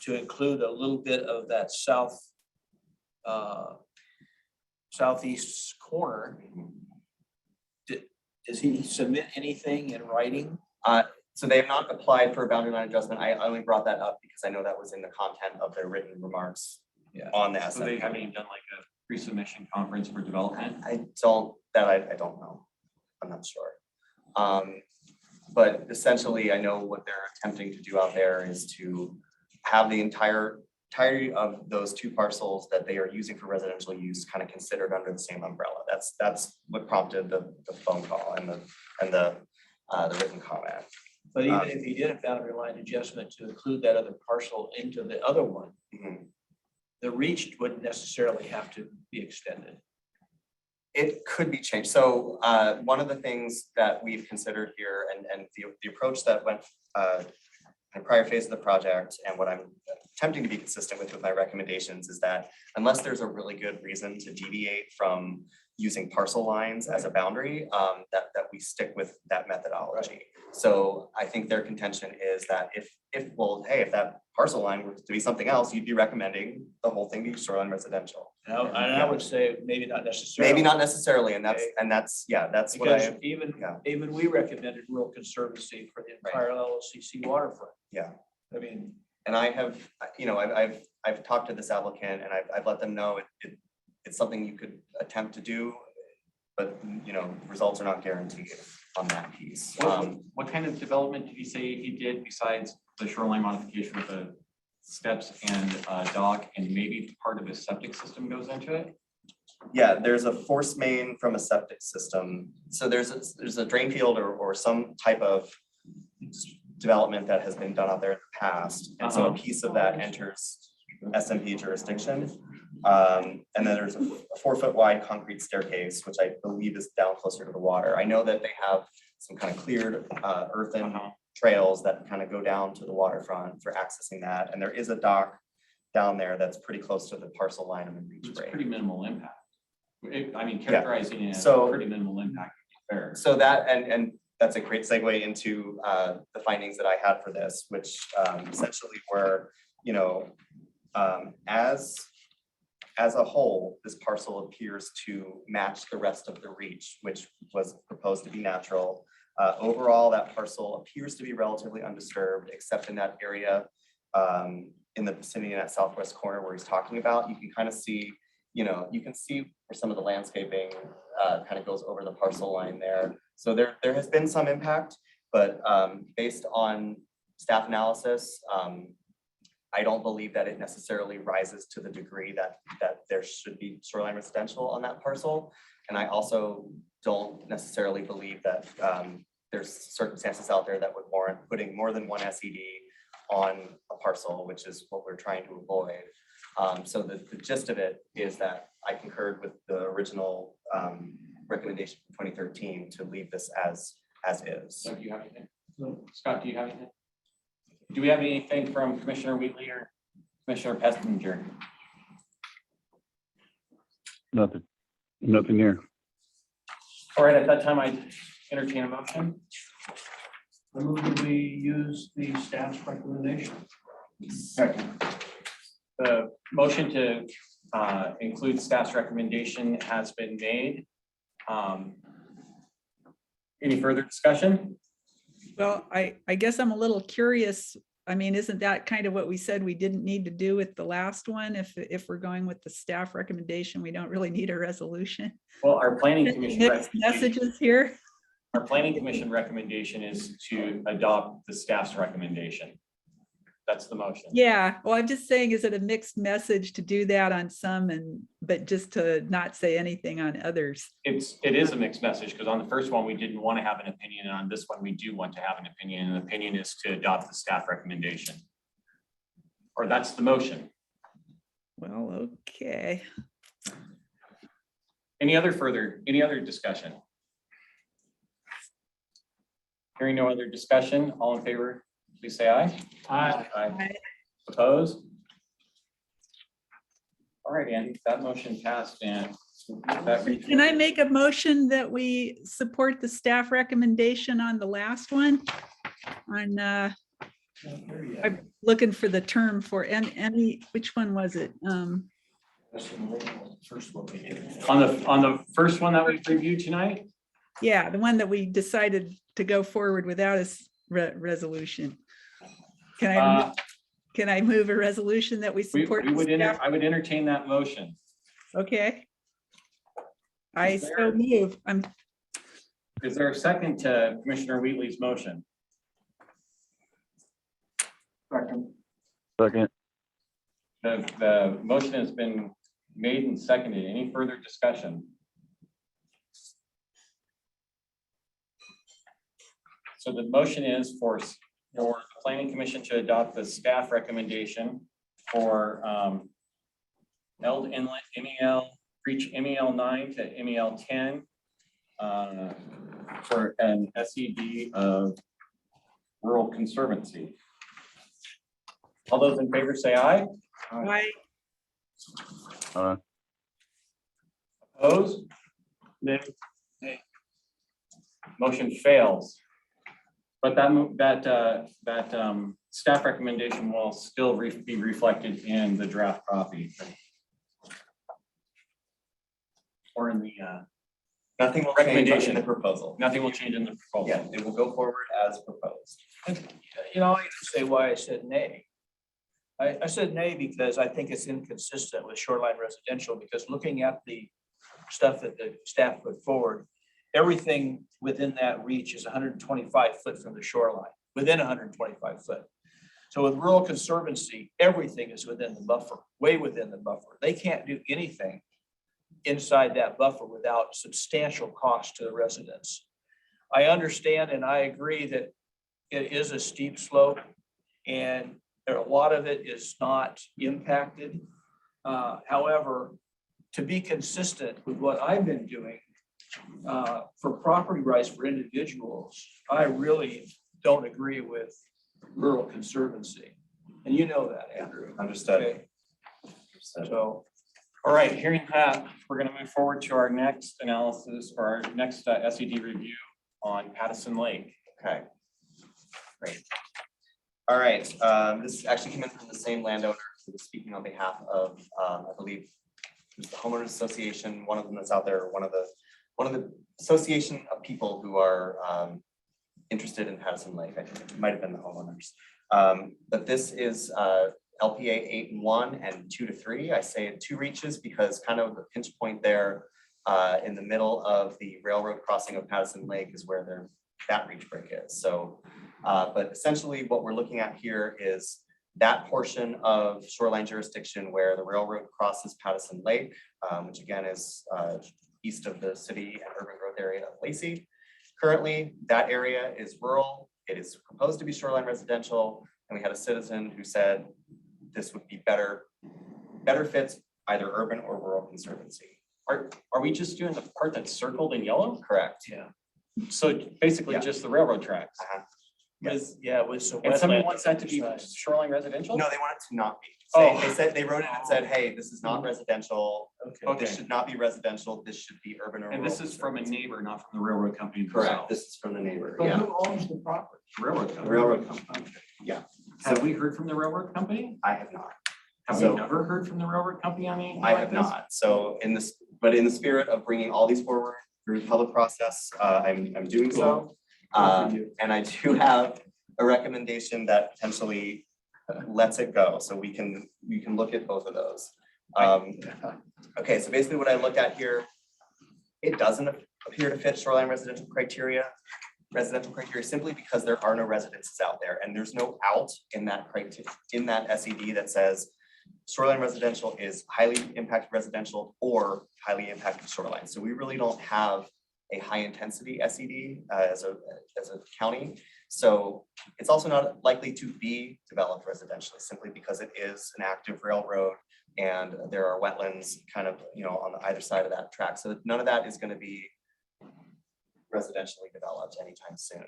to include a little bit of that southeast corner. Does he submit anything in writing? So they have not applied for a boundary line adjustment. I only brought that up because I know that was in the content of their written remarks Yeah. on the So they SMP. haven't even done like a pre-submission conference for development? I don't know. I'm not sure. But essentially, I know what they're attempting to do out there is to have the entirety of those two parcels that they are using for residential use kind of considered under the same umbrella. That's what prompted the phone call and the written comment. But even if he did a boundary line adjustment to include that other parcel into the other one, Mhm. the reach wouldn't necessarily have to be extended. It could be changed. So one of the things that we've considered here and the approach that went in a prior phase of the project and what I'm attempting to be consistent with my recommendations is that unless there's a really good reason to deviate from using parcel lines as a boundary, that we stick with that methodology. So I think their contention is that if that parcel line were to be something else, you'd be recommending the whole thing be shoreline residential. And I would say maybe not necessarily. Maybe not necessarily, and that's what I. Because even we recommended rural conservancy for the entire LLCC waterfront. Yeah. I mean, And I have, I've talked to this applicant and I've let them know it's something you could attempt to do, but results are not guaranteed on that piece. What kind of development did he say he did besides the shoreline modification with the steps and dock and maybe part of his septic system goes into it? Yeah, there's a force main from a septic system. So there's a drain field or some type of development that has been done out there in the past. And so a piece of that enters SMP jurisdiction. And then there's a 4-foot wide concrete staircase, which I believe is down closer to the water. I know that they have some kind of cleared earthen trails that kind of go down to the waterfront for accessing that. And there is a dock down there that's pretty close to the parcel line and the reach It's break. pretty minimal impact. Characterizing it as So- pretty minimal impact would be fair. So that, and that's a great segue into the findings that I had for this, which essentially were, as a whole, this parcel appears to match the rest of the reach, which was proposed to be natural. Overall, that parcel appears to be relatively undisturbed, except in that area in the vicinity in that southwest corner where he's talking about. You can kind of see, you can see where some of the landscaping kind of goes over the parcel line there. So there has been some impact, but based on staff analysis, I don't believe that it necessarily rises to the degree that there should be shoreline residential on that parcel. And I also don't necessarily believe that there's circumstances out there that would warrant putting more than one SED on a parcel, which is what we're trying to avoid. So the gist of it is that I concurred with the original recommendation from 2013 to leave this as is. So do you have anything? Scott, do you have anything? Do we have anything from Commissioner Wheatley or Commissioner Pestinger? Nothing here. All right, at that time, I entertain a motion. I move that we use the staff's recommendation. Second. The motion to include staff's recommendation has been made. Any further discussion? Well, I guess I'm a little curious. I mean, isn't that kind of what we said we didn't need to do with the last one? If we're going with the staff recommendation, we don't really need a resolution. Well, our planning commission Mixed messages here. Our planning commission recommendation is to adopt the staff's recommendation. That's the motion. Yeah, well, I'm just saying, is it a mixed message to do that on some but just to not say anything on others? It is a mixed message because on the first one, we didn't want to have an opinion. And on this one, we do want to have an opinion. And the opinion is to adopt the staff recommendation. Or that's the motion. Well, okay. Any other discussion? Hearing no other discussion, all in favor, please say aye. Aye. Aye. Opposed? All right, Andy, that motion passed and. Can I make a motion that we support the staff recommendation on the last one? I'm looking for the term for any, which one was it? First one we did. On the first one that we reviewed tonight, Yeah, the one that we decided to go forward without a resolution. Can I move a resolution that we support? the staff? I would entertain that motion. Okay. I Is so there- move. Is there a second to Commissioner Wheatley's motion? Second. Second. The motion has been made and seconded. Any further discussion? So the motion is for the planning commission to adopt the staff recommendation for Eld Inlet MEL, reach MEL 9 to MEL 10 for an SED of rural conservancy. All those in favor say aye. I Opposed? Nay. Motion fails. But that staff recommendation will still be reflected in the draft copy. Or in the Nothing will change in recommendation. the proposal. Nothing will change in the proposal. Yeah, it will go forward as proposed. You know, I can say why I said nay. I said nay because I think it's inconsistent with shoreline residential, because looking at the stuff that the staff put forward, everything within that reach is 125 foot from the shoreline, within 125 foot. So with rural conservancy, everything is within the buffer, way within the buffer. They can't do anything inside that buffer without substantial cost to the residents. I understand and I agree that it is a steep slope and a lot of it is not impacted. However, to be consistent with what I've been doing for property rights for individuals, I really don't agree with rural conservancy. And you know that, Andrew. Understood. Okay. So, All right, hearing that, we're going to move forward to our next analysis or our next SED review on Pattison Lake. Okay. Great. All right, this actually came in from the same landowner who was speaking on behalf of, I believe, it was the homeowners association, one of them that's out there, one of the association of people who are interested in Pattison Lake. I think it might have been the homeowners. But this is LPA 8 and 1 and 2 to 3. I say it 2 reaches because kind of the pinch point there in the middle of the railroad crossing of Pattison Lake is where that reach break is. So, but essentially what we're looking at here is that portion of shoreline jurisdiction where the railroad crosses Pattison Lake, which again is east of the city and urban growth area of Lacey. Currently, that area is rural. It is proposed to be shoreline residential. And we had a citizen who said this would be better fits either urban or rural conservancy. Are we just doing the part that's circled in yellow? Correct. yeah. So basically Yeah. just the railroad tracks. With some. And somebody wetland wants that to be beside. shoreline residential? No, they want it to not be. Oh. They wrote it and said, hey, this is not residential. Okay. This should not be residential. This should be urban or rural. And this is from a conservancy. neighbor, not from the railroad company Correct. themselves. This is from the neighbor. But Yeah. who owns the property? Railroad The company. railroad company. Yeah. Have we heard from the railroad company? I have not. Have we So- never heard from the railroad company on anything I like have this? not. So in the spirit of bringing all these forward through the public process, I'm doing so. And I do have a recommendation that potentially lets it go. So we can look at both of those. Okay, so basically what I looked at here, it doesn't appear to fit shoreline residential criteria simply because there are no residences out there and there's no out in that SED that says shoreline residential is highly impacted residential or highly impacted shoreline. So we really don't have a high intensity SED as a county. So it's also not likely to be developed residentially simply because it is an active railroad and there are wetlands kind of, on either side of that track. So none of that is going to be residentially developed anytime soon.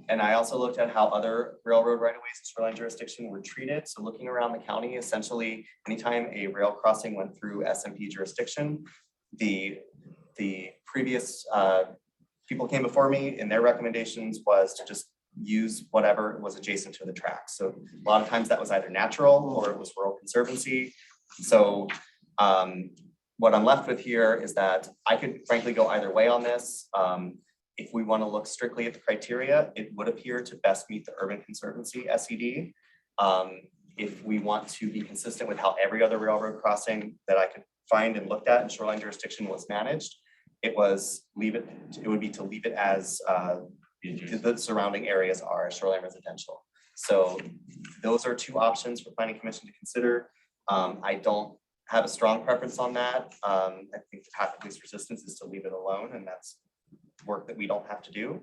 And I also looked at how other railroad right-of-ways in shoreline jurisdiction were treated. So looking around the county, essentially, anytime a rail crossing went through SMP jurisdiction, the previous people came before me and their recommendations was to just use whatever was adjacent to the track. So a lot of times that was either natural or it was rural conservancy. So what I'm left with here is that I could frankly go either way on this. If we want to look strictly at the criteria, it would appear to best meet the Urban Conservancy SED. If we want to be consistent with how every other railroad crossing that I could find and looked at in shoreline jurisdiction was managed, it would be to leave it as the surrounding areas are shoreline residential. So those are two options for Planning Commission to consider. I don't have a strong preference on that. I think the path of least resistance is to leave it alone, and that's work that we don't have to do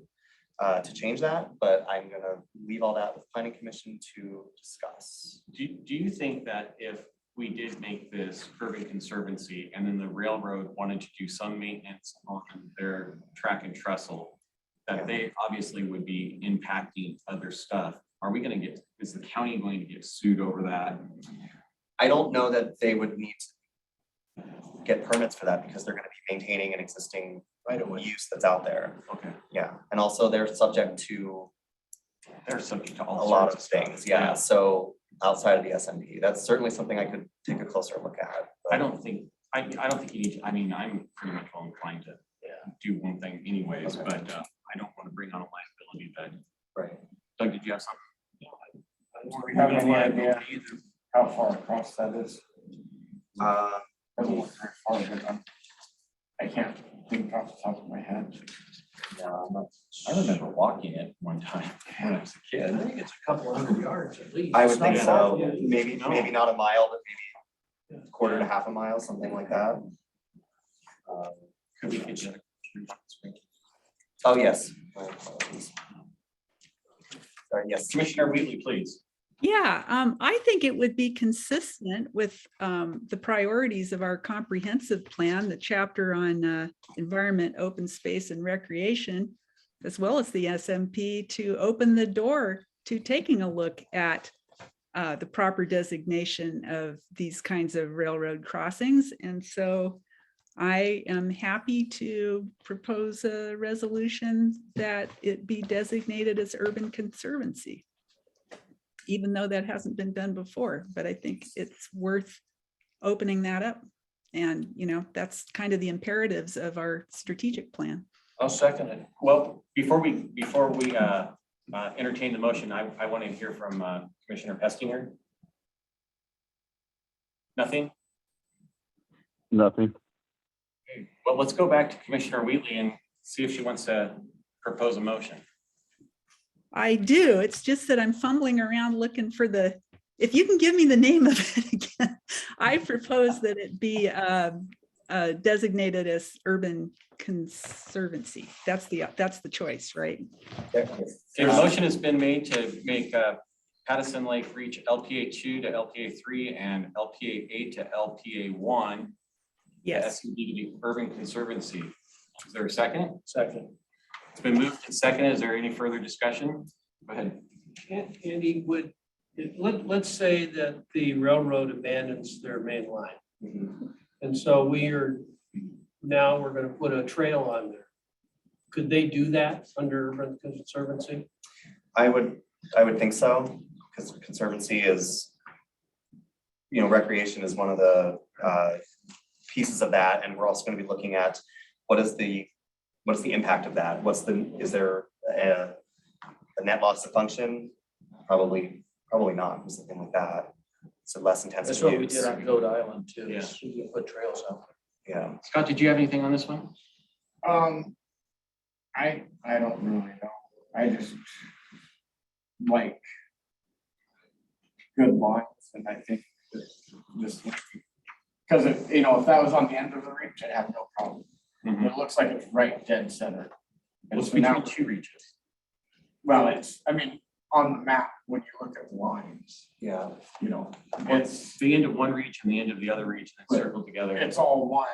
to change that, but I'm gonna leave all that with Planning Commission to discuss. Do you think that if we did make this Urban Conservancy and then the railroad wanted to do some maintenance on their track and trestle, that they obviously would be impacting other stuff? Are we gonna is the county going to get sued over that? I don't know that they would need to get permits for that because they're gonna be maintaining an existing use that's out there. Okay. Yeah, and also they're subject to all a lot sorts of stuff. things, yeah, so outside of the SMP, that's certainly something I could take a closer look at. I don't think you need to, I mean, I'm pretty much well inclined to do one thing anyways, Okay. but I don't want to bring on a liability that. Right. Doug, did you have something? Do we have any idea how far across that is? Doesn't look very far, but I can't think off the top of my head. I remember walking it one time when I was a I kid. think it's a couple hundred yards at least. I would It's not think far. so, Yeah. maybe not a mile, but maybe a quarter to half a mile, something like that. Could we get you? Oh, yes. My apologies. Sorry, yes. Commissioner Wheatley, please. Yeah, I think it would be consistent with the priorities of our comprehensive plan, the chapter on environment, open space and recreation, as well as the SMP, to open the door to taking a look at the proper designation of these kinds of railroad crossings. And so I am happy to propose a resolution that it be designated as Urban Conservancy, even though that hasn't been done before, but I think it's worth opening that up. And, you know, that's kind of the imperatives of our strategic plan. I'll second it. Well, before we entertain the motion, I want to hear from Commissioner Pestinger. Nothing? Nothing. Well, let's go back to Commissioner Wheatley and see if she wants to propose a motion. I do. It's just that I'm fumbling around looking for if you can give me the name of it again. I propose that it be designated as Urban Conservancy. That's the choice, right? A motion has been made to make Pattison Lake reach LPA 2 to LPA 3 and LPA 8 to LPA 1. Yes. The SED to be Urban Conservancy. Is there a second? Second. It's been moved and seconded. Is there any further discussion? Go ahead. Andy, let's say that the railroad abandons their main line. Mm-hmm. And so we're gonna put a trail on there. Could they do that under Urban Conservancy? I would think so, because conservancy is, recreation is one of the pieces of that, and we're also going to be looking at what is the impact of that? Is there a net loss of function? Probably not, or something like that. So less intensive That's what we use. did on Goat Island too. Yeah. So we can put trails out. Yeah. Scott, did you have anything on this one? I don't really know. I just like good lines, and I think this, because if that was on the end of the reach, I'd have no problem. It looks like it's right dead center. And It's so now, between two reaches. well, on the map, when you look at the lines, Yeah. it's The end of one reach and the end of the other reach and circled together. it's all one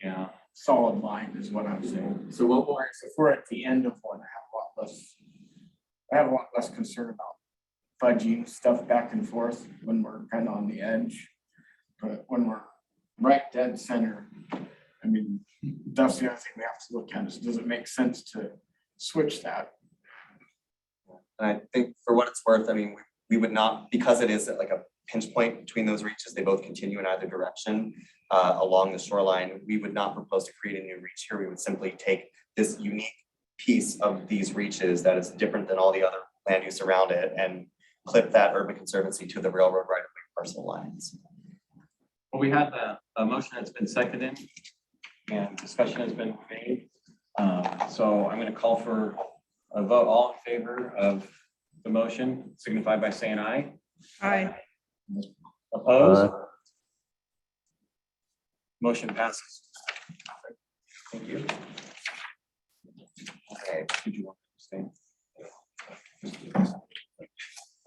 Yeah. solid line is what I'm saying. So if we're at the end of one, I have a lot less concern about fudging stuff back and forth when we're kind of on the edge. But when we're right dead center, that's the other thing we have to look at is, does it make sense to switch that? And I think for what it's worth, we we would not, because it is like a pinch point between those reaches, they both continue in either direction along the shoreline. We would not propose to create a new reach here. We would simply take this unique piece of these reaches that is different than all the other land use around it and clip that urban conservancy to the railroad right of way parcel lines. Well, we have a motion that's been seconded and discussion has been made. So I'm going to call for a vote. All in favor of the motion signify by saying aye. Aye. Opposed? Motion passes. Thank you. Okay. Did you want to stay?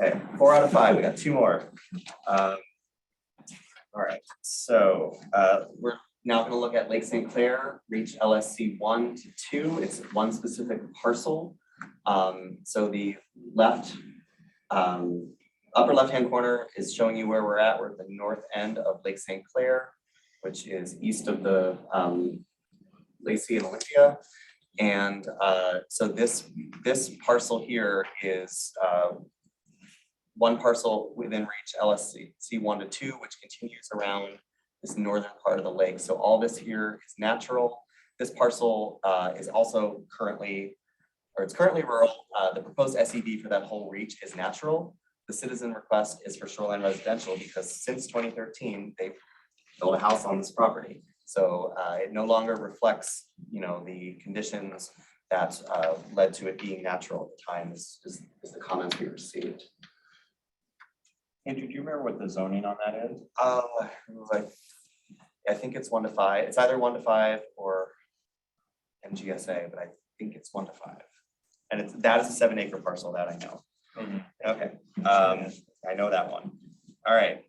Okay, 4 out of 5, we got 2 more. All right, so we're now gonna look at Lake St. Clair, reach LSC 1 to 2. It's one specific parcel. So the upper left-hand corner is showing you where we're at. We're at the north end of Lake St. Clair, which is east of the Lacey and Olympia. And so this parcel here is one parcel within reach LSC 1 to 2, which continues around this northern part of the lake. So all this here is natural. This parcel is also currently rural. The proposed SED for that whole reach is natural. The citizen request is for shoreline residential because since 2013, they've built a house on this property. So it no longer reflects, the conditions that led to it being natural at the time is the comments we received. Andrew, do you remember what the zoning on that is? I think it's 1 to 5. It's either 1 to 5 or MGSA, but I think it's 1 to 5. And that is a 7-acre parcel that I know. Okay, I know that one. All right.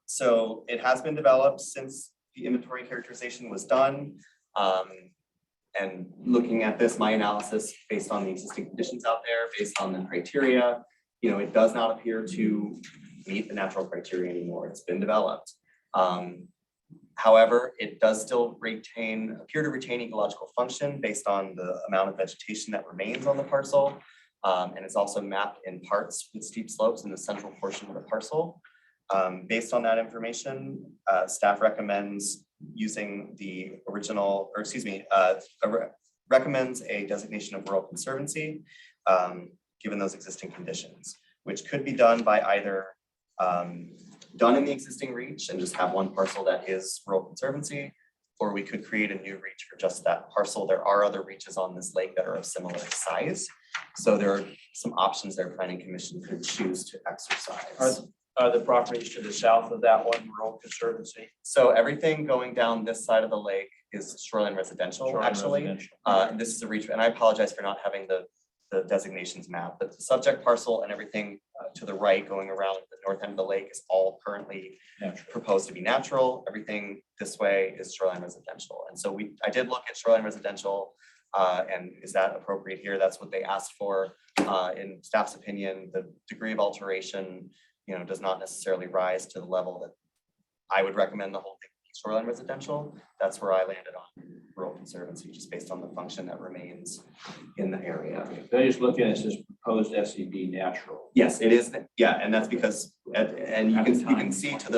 So it has been developed since the inventory characterization was done. And looking at this, my analysis based on the existing conditions out there, based on the criteria, it does not appear to meet the natural criteria anymore. It's been developed. However, it does still appear to retain ecological function based on the amount of vegetation that remains on the parcel. And it's also mapped in parts with steep slopes in the central portion of the parcel. Based on that information, staff recommends using the original, recommends a designation of rural conservancy, given those existing conditions, which could be done by either done in the existing reach and just have one parcel that is rural conservancy, or we could create a new reach for just that parcel. There are other reaches on this lake that are of similar size. So there are some options there Planning Commission could choose to exercise. Are the properties to the south of that one rural conservancy? So everything going down this side of the lake is shoreline residential, actually. This is a reach, and I apologize for not having the designations map, but the subject parcel and everything to the right going around the north end of the lake is all currently proposed to be natural. Everything this way is shoreline residential. And so I did look at shoreline residential and is that appropriate here? That's what they asked for. In staff's opinion, the degree of alteration, does not necessarily rise to the level that I would recommend the whole thing be shoreline residential. That's where I landed on rural conservancy, just based on the function that remains in the area. They're just looking at this proposed SED natural. Yes, it is. Yeah, and that's because, and you can see if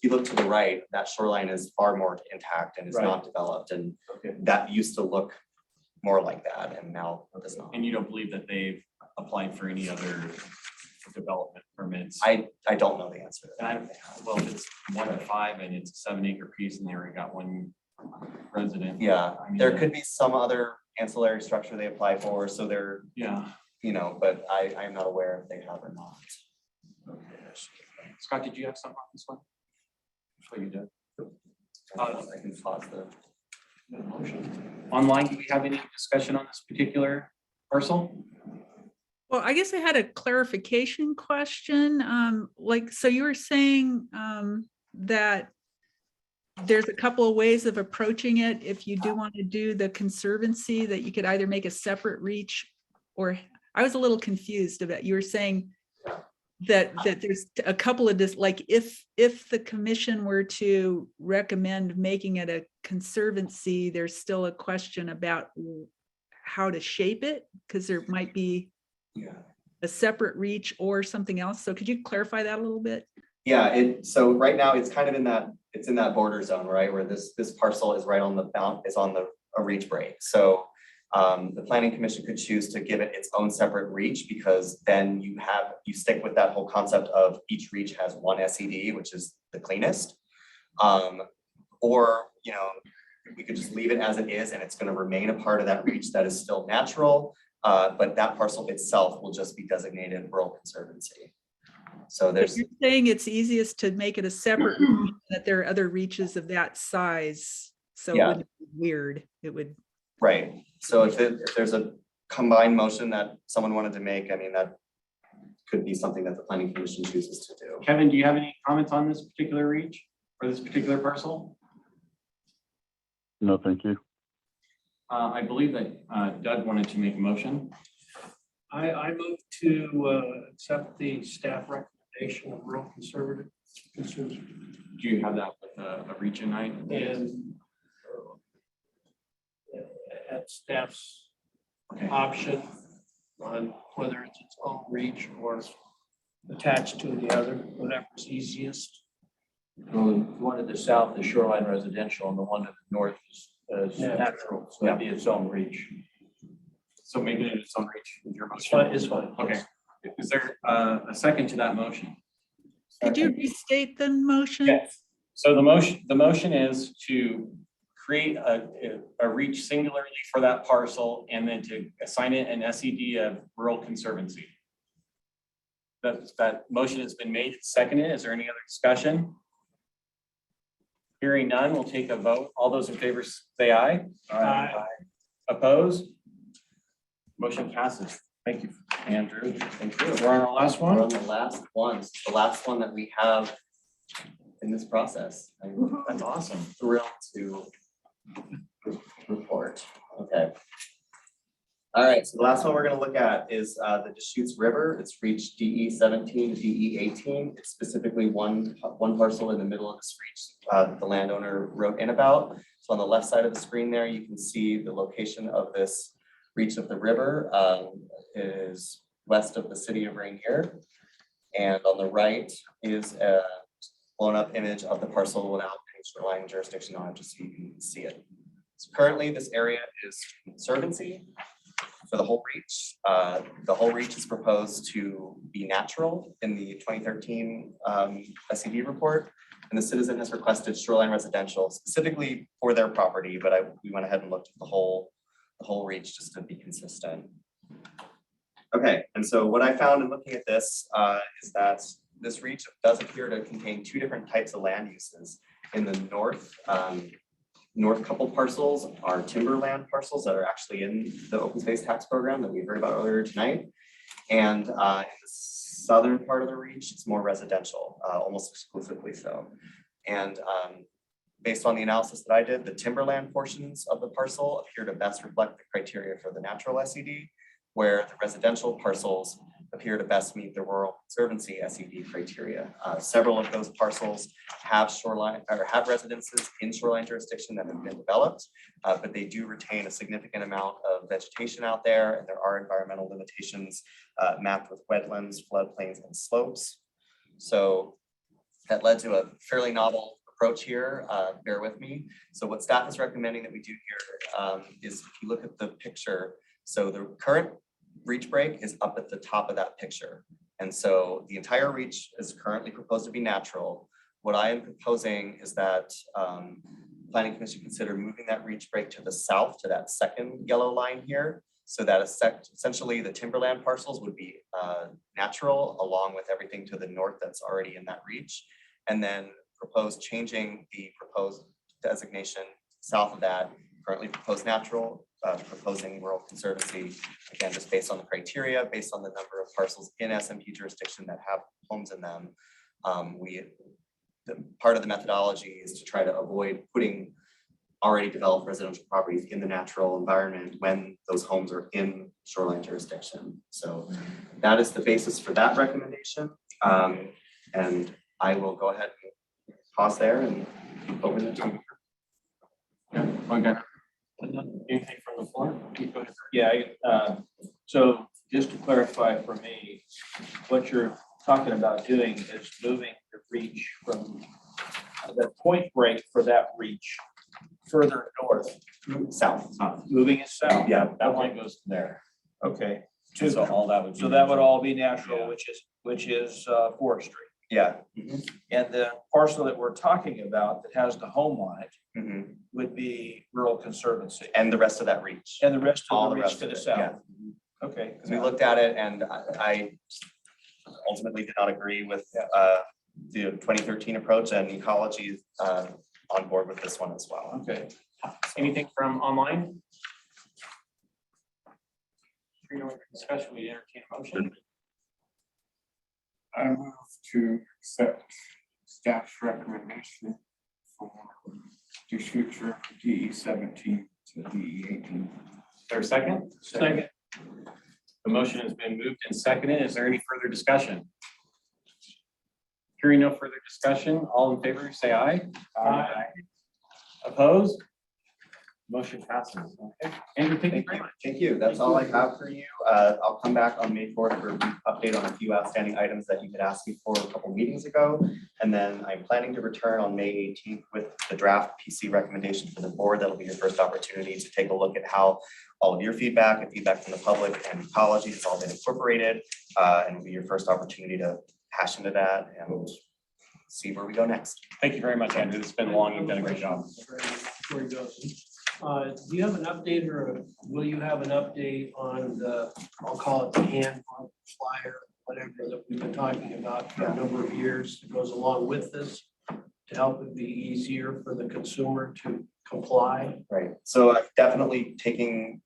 you look to the right, that shoreline is far more intact and is not developed, and that used to look more like that, and now it does not. And you don't believe that they've applied for any other development permits? I don't know the answer to that. Well, if it's 1 to 5 and it's a 7-acre piece and they already got one resident. Yeah, there could be some other ancillary structure they apply for, so they're, but I am not aware if they have or not. Okay. Scott, did you have something on this one? Sure you did. I can pause the motion. Online, do we have any discussion on this particular parcel? Well, I guess I had a clarification question. So you were saying that there's a couple of ways of approaching it. If you do want to do the conservancy, that you could either make a separate reach, or I was a little confused about, you were saying that there's a couple of this, like if the commission were to recommend making it a conservancy, there's still a question about how to shape it, because there might be a separate reach or something else. So could you clarify that a little bit? Yeah, so right now it's kind of in that border zone, right, where this parcel is right on the a reach break. So the planning commission could choose to give it its own separate reach, because then you stick with that whole concept of each reach has one SED, which is the cleanest. Or, you know, we could just leave it as it is and it's going to remain a part of that reach that is still natural, but that parcel itself will just be designated rural conservancy. So But you're saying it's easiest to make it a separate, reach, that there are other reaches of that size. So it wouldn't be weird. It would. Right. So if there's a combined motion that someone wanted to make, I mean, that could be something that the planning commission chooses to do. Kevin, do you have any comments on this particular reach or this particular parcel? No, thank you. I believe that Doug wanted to make a motion. I move to accept the staff recommendation of rural conservative. Do you have that with a reach in mind? And at staff's option on whether it's its own reach or attached to the other, whatever's easiest. Well, the one to the south is shoreline residential and the one to the north is natural, so it'd be its own reach. So making it its own reach is your motion? It's fine. Okay. Is there a second to that motion? Could you restate the motion? Yes. So the motion is to create a reach singularly for that parcel and then to assign it an SED of rural conservancy. That motion has been made, seconded. Is there any other discussion? Hearing none, we'll take a vote. All those in favor say aye. Aye. Opposed? Motion passes. Thank you, Andrew. Thank you. We're on our last We're one. on the last one, the last one that we have in this process. That's awesome. Thrilled to report. Okay. All right, so the last one we're going to look at is the Deschutes River. It's reached DE 17, DE 18. It's specifically one parcel in the middle of this reach the landowner wrote in about. So on the left side of the screen there, you can see the location of this reach of the river is west of the city of Rainier. And on the right is a blown up image of the parcel without any shoreline jurisdiction on it, just so you can see it. So currently this area is conservancy for the whole reach. The whole reach is proposed to be natural in the 2013 SED report. And the citizen has requested shoreline residential specifically for their property, but we went ahead and looked at the whole reach just to be consistent. Okay, and so what I found in looking at this is that this reach does appear to contain two different types of land uses. In the north, north couple parcels are timberland parcels that are actually in the open space tax program that we heard about earlier tonight. And in the southern part of the reach, it's more residential, almost exclusively so. And based on the analysis that I did, the timberland portions of the parcel appear to best reflect the criteria for the natural SED, where the residential parcels appear to best meet the rural conservancy SED criteria. Several of those parcels have shoreline or have residences in shoreline jurisdiction that have been developed, but they do retain a significant amount of vegetation out there, and there are environmental limitations mapped with wetlands, floodplains, and slopes. So that led to a fairly novel approach here. Bear with me. So what staff is recommending that we do here is, if you look at the picture, so the current reach break is up at the top of that picture. And so the entire reach is currently proposed to be natural. What I am proposing is that Planning Commission consider moving that reach break to the south, to that second yellow line here, so that essentially the timberland parcels would be natural along with everything to the north that's already in that reach. And then propose changing the proposed designation south of that, currently proposed natural, proposing rural conservancy, again, just based on the criteria, based on the number of parcels in SMP jurisdiction that have homes in them. Part of the methodology is to try to avoid putting already developed residential properties in the natural environment when those homes are in shoreline jurisdiction. So that is the basis for that recommendation. And I will go ahead and pause there and open the time. Yeah, okay. Anything from the floor? Yeah, so just to clarify for me, what you're talking about doing is moving the reach from the point break for that reach further north, South. moving it south. Yeah. That line goes to there. Okay. So all that would. So that would all be natural, Yeah. which is forestry. Yeah. And the parcel that we're talking about that has the home on it Mhm. would be rural conservancy. And the rest of that reach. And the rest All of the the reach rest to of the it, yeah. south. Okay. Because we looked at it and I ultimately did not agree with the 2013 approach, and ecology is on board with this one as well. Okay. Anything from online? Hearing no discussion, we entertain a motion. I move to accept staff's recommendation for the future DE 17 to DE 18. Is there a second? Second. The motion has been moved and seconded. Is there any further discussion? Hearing no further discussion, all in favor, say aye. Aye. Opposed? Motion passes. Okay. Andrew, thank you very much. Thank you. That's all I have for you. I'll come back on May 4th for a brief update on a few outstanding items that you had asked me for a couple meetings ago. And then I'm planning to return on May 18th with the draft PC recommendation for the board. That'll be your first opportunity to take a look at how all of your feedback and feedback from the public and ecology has all been incorporated. And it'll be your first opportunity to hash into that and see where we go next. Thank you very much, Andrew. It's been long. You've done a great job. Before he goes, do you have an update or will you have an update on the, I'll call it the handbook, flyer, whatever that we've been talking about for a number of years that goes along with this to help it be easier for the consumer to comply? Right. So I've definitely taking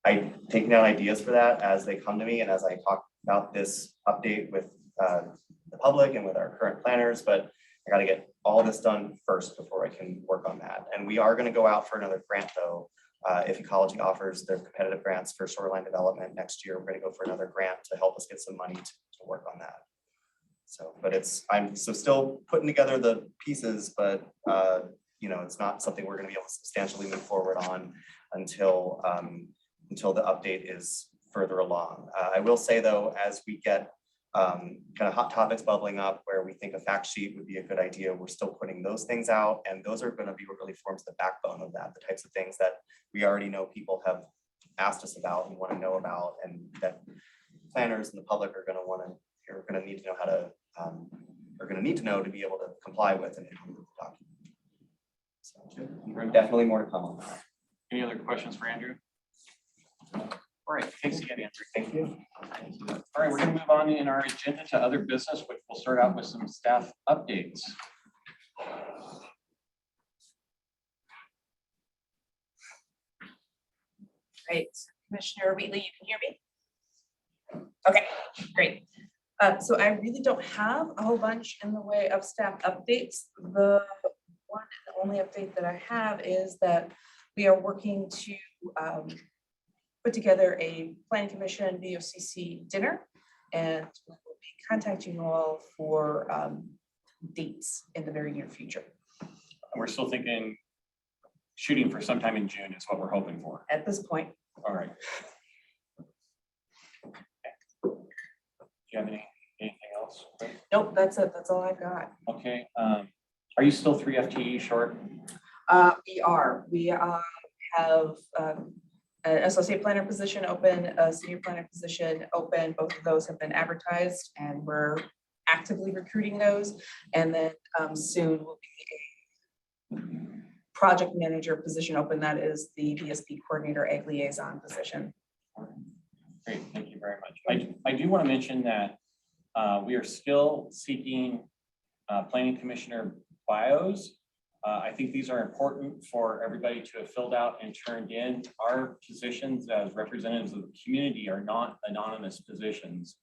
down ideas for that as they come to me and as I talk about this update with the public and with our current planners, but I got to get all this done first before I can work on that. And we are going to go out for another grant though. If ecology offers their competitive grants for shoreline development next year, we're going to go for another grant to help us get some money to work on that. So, but I'm still putting together the pieces, but you know, it's not something we're going to be able to substantially move forward on until the update is further along. I will say though, as we get kind of hot topics bubbling up where we think a fact sheet would be a good idea, we're still putting those things out, and those are going to be what really forms the backbone of that, the types of things that we already know people have asked us about and want to know about, and that planners and the public are going to need to know how to are going to need to know to be able to comply with and improve the document. So definitely more to come on that. Any other questions for Andrew? All right, thanks again, Andrew. Thank you. All right, we're going to move on in our agenda to other business, which we'll start out with some staff updates. Right, Commissioner Wheatley, you can hear me? Okay, great. So I really don't have a whole bunch in the way of staff updates. The one and only update that I have is that we are working to put together a planning commission VOCC dinner, and we will be contacting you all for dates in the very near future. And we're still thinking shooting for sometime in June is what we're hoping for. At this point. All right. Do you have anything else? Nope, that's it. That's all I've got. Okay. Are you still 3 FTE short? We have an associate planner position open, a senior planner position open. Both of those have been advertised and we're actively recruiting those. And then soon will be a project manager position open. That is the DSP coordinator, ag liaison position. Great, thank you very much. I do want to mention that we are still seeking planning commissioner bios. I think these are important for everybody to have filled out and turned in. Our positions as representatives of the community are not anonymous positions.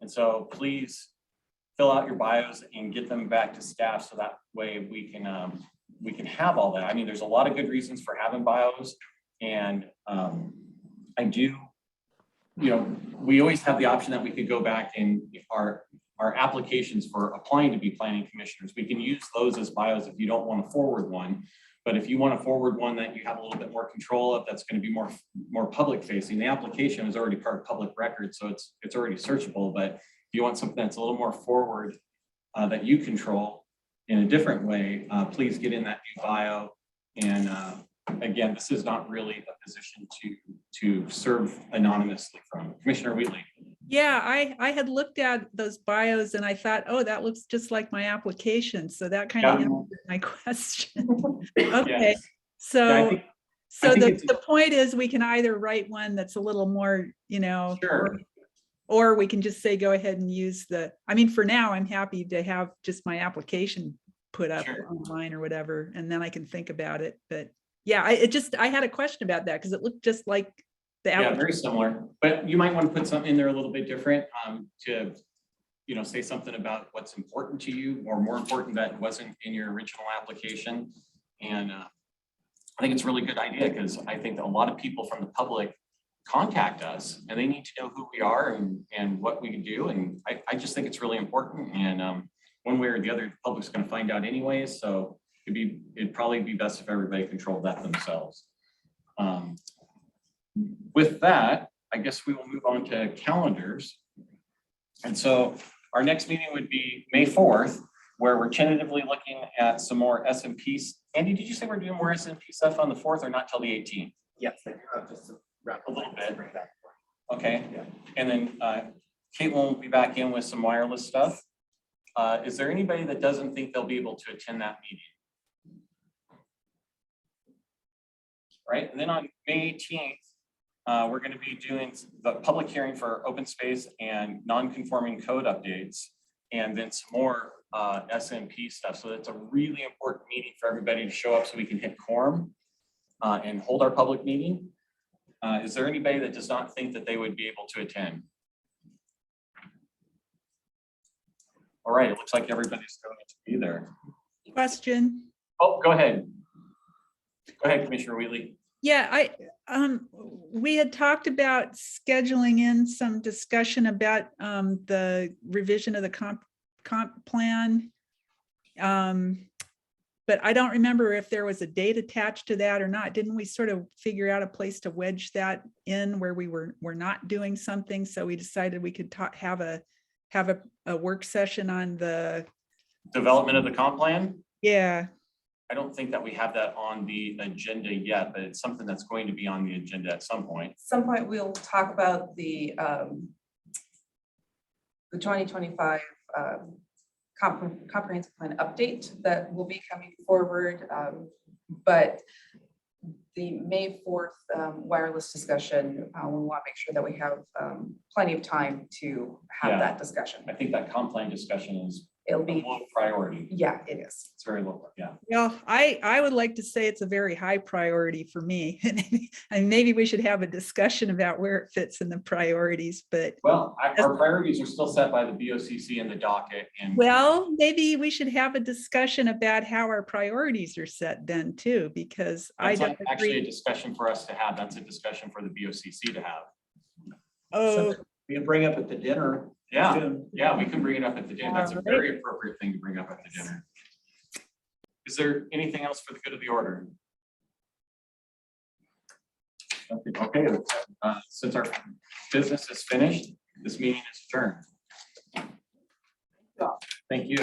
And so please fill out your bios and get them back to staff so that way we can have all that. I mean, there's a lot of good reasons for having bios, and I do, you know, we always have the option that we could go back and if our applications for applying to be planning commissioners, we can use those as bios if you don't want to forward one. But if you want to forward one that you have a little bit more control of, that's going to be more public facing. The application is already part of public record, so it's already searchable. But if you want something that's a little more forward that you control in a different way, please get in that new bio. And again, this is not really a position to serve anonymously from. Commissioner Wheatley. Yeah, I had looked at those bios and I thought, oh, that looks just like my application. So that kind of answered my question. Okay, Yes. so, Yeah, I think the point is we can either write one that's a little more, Sure. or we can just say, go ahead and use I mean, for now, I'm happy to have just my application put up Sure. online or whatever, and then I can think about it. But yeah, I had a question about that because it looked just like the Yeah, application. very similar, but you might want to put something in there a little bit different to, say something about what's important to you or more important that wasn't in your original application. And I think it's a really good idea because I think that a lot of people from the public contact us and they need to know who we are and what we can do. And I just think it's really important. And one way or the other, the public's going to find out anyways. So it'd probably be best if everybody controlled that themselves. With that, I guess we will move on to calendars. And so our next meeting would be May 4th, where we're tentatively looking at some more SMP. Andy, did you say we're doing more SMP stuff on the 4th or not till the 18th? Yes, just to wrap A little bit. Okay. And then Caitlin will be back in with some wireless stuff. Is there anybody that doesn't think they'll be able to attend that meeting? Right, and then on May 18th, we're going to be doing the public hearing for open space and non-conforming code updates, and then some more SMP stuff. So it's a really important meeting for everybody to show up so we can hit quorum and hold our public meeting. Is there anybody that does not think that they would be able to attend? All right, it looks like everybody's going to be there. Question. Oh, go ahead. Go ahead, Commissioner Wheatley. Yeah, we had talked about scheduling in some discussion about the revision of the comp plan. But I don't remember if there was a date attached to that or not. Didn't we sort of figure out a place to wedge that in where we're not doing something? So we decided we could have a work session on the Development of the comp plan? Yeah. I don't think that we have that on the agenda yet, but it's something that's going to be on the agenda at some point. Some point we'll talk about the 2025 comprehensive plan update that will be coming forward. But the May 4th wireless discussion, we want to make sure that we have plenty of time to have that discussion. I think that comp plan discussion is It'll be a low priority. Yeah, it is. It's very low, yeah. Well, I would like to say it's a very high priority for me. And maybe we should have a discussion about where it fits in the priorities, but. Well, our priorities are still set by the BOCC and the docket. And well, maybe we should have a discussion about how our priorities are set then too, because I that's don't not actually a agree. discussion for us to have. That's a discussion for the BOCC to have. Oh, We can bring up at the dinner. Yeah, yeah, we can bring it up at the dinner. That's a Alright. very appropriate thing to bring up at the dinner. Is there anything else for the good of the order? Okay, since our business is finished, this meeting is adjourned. Thank you.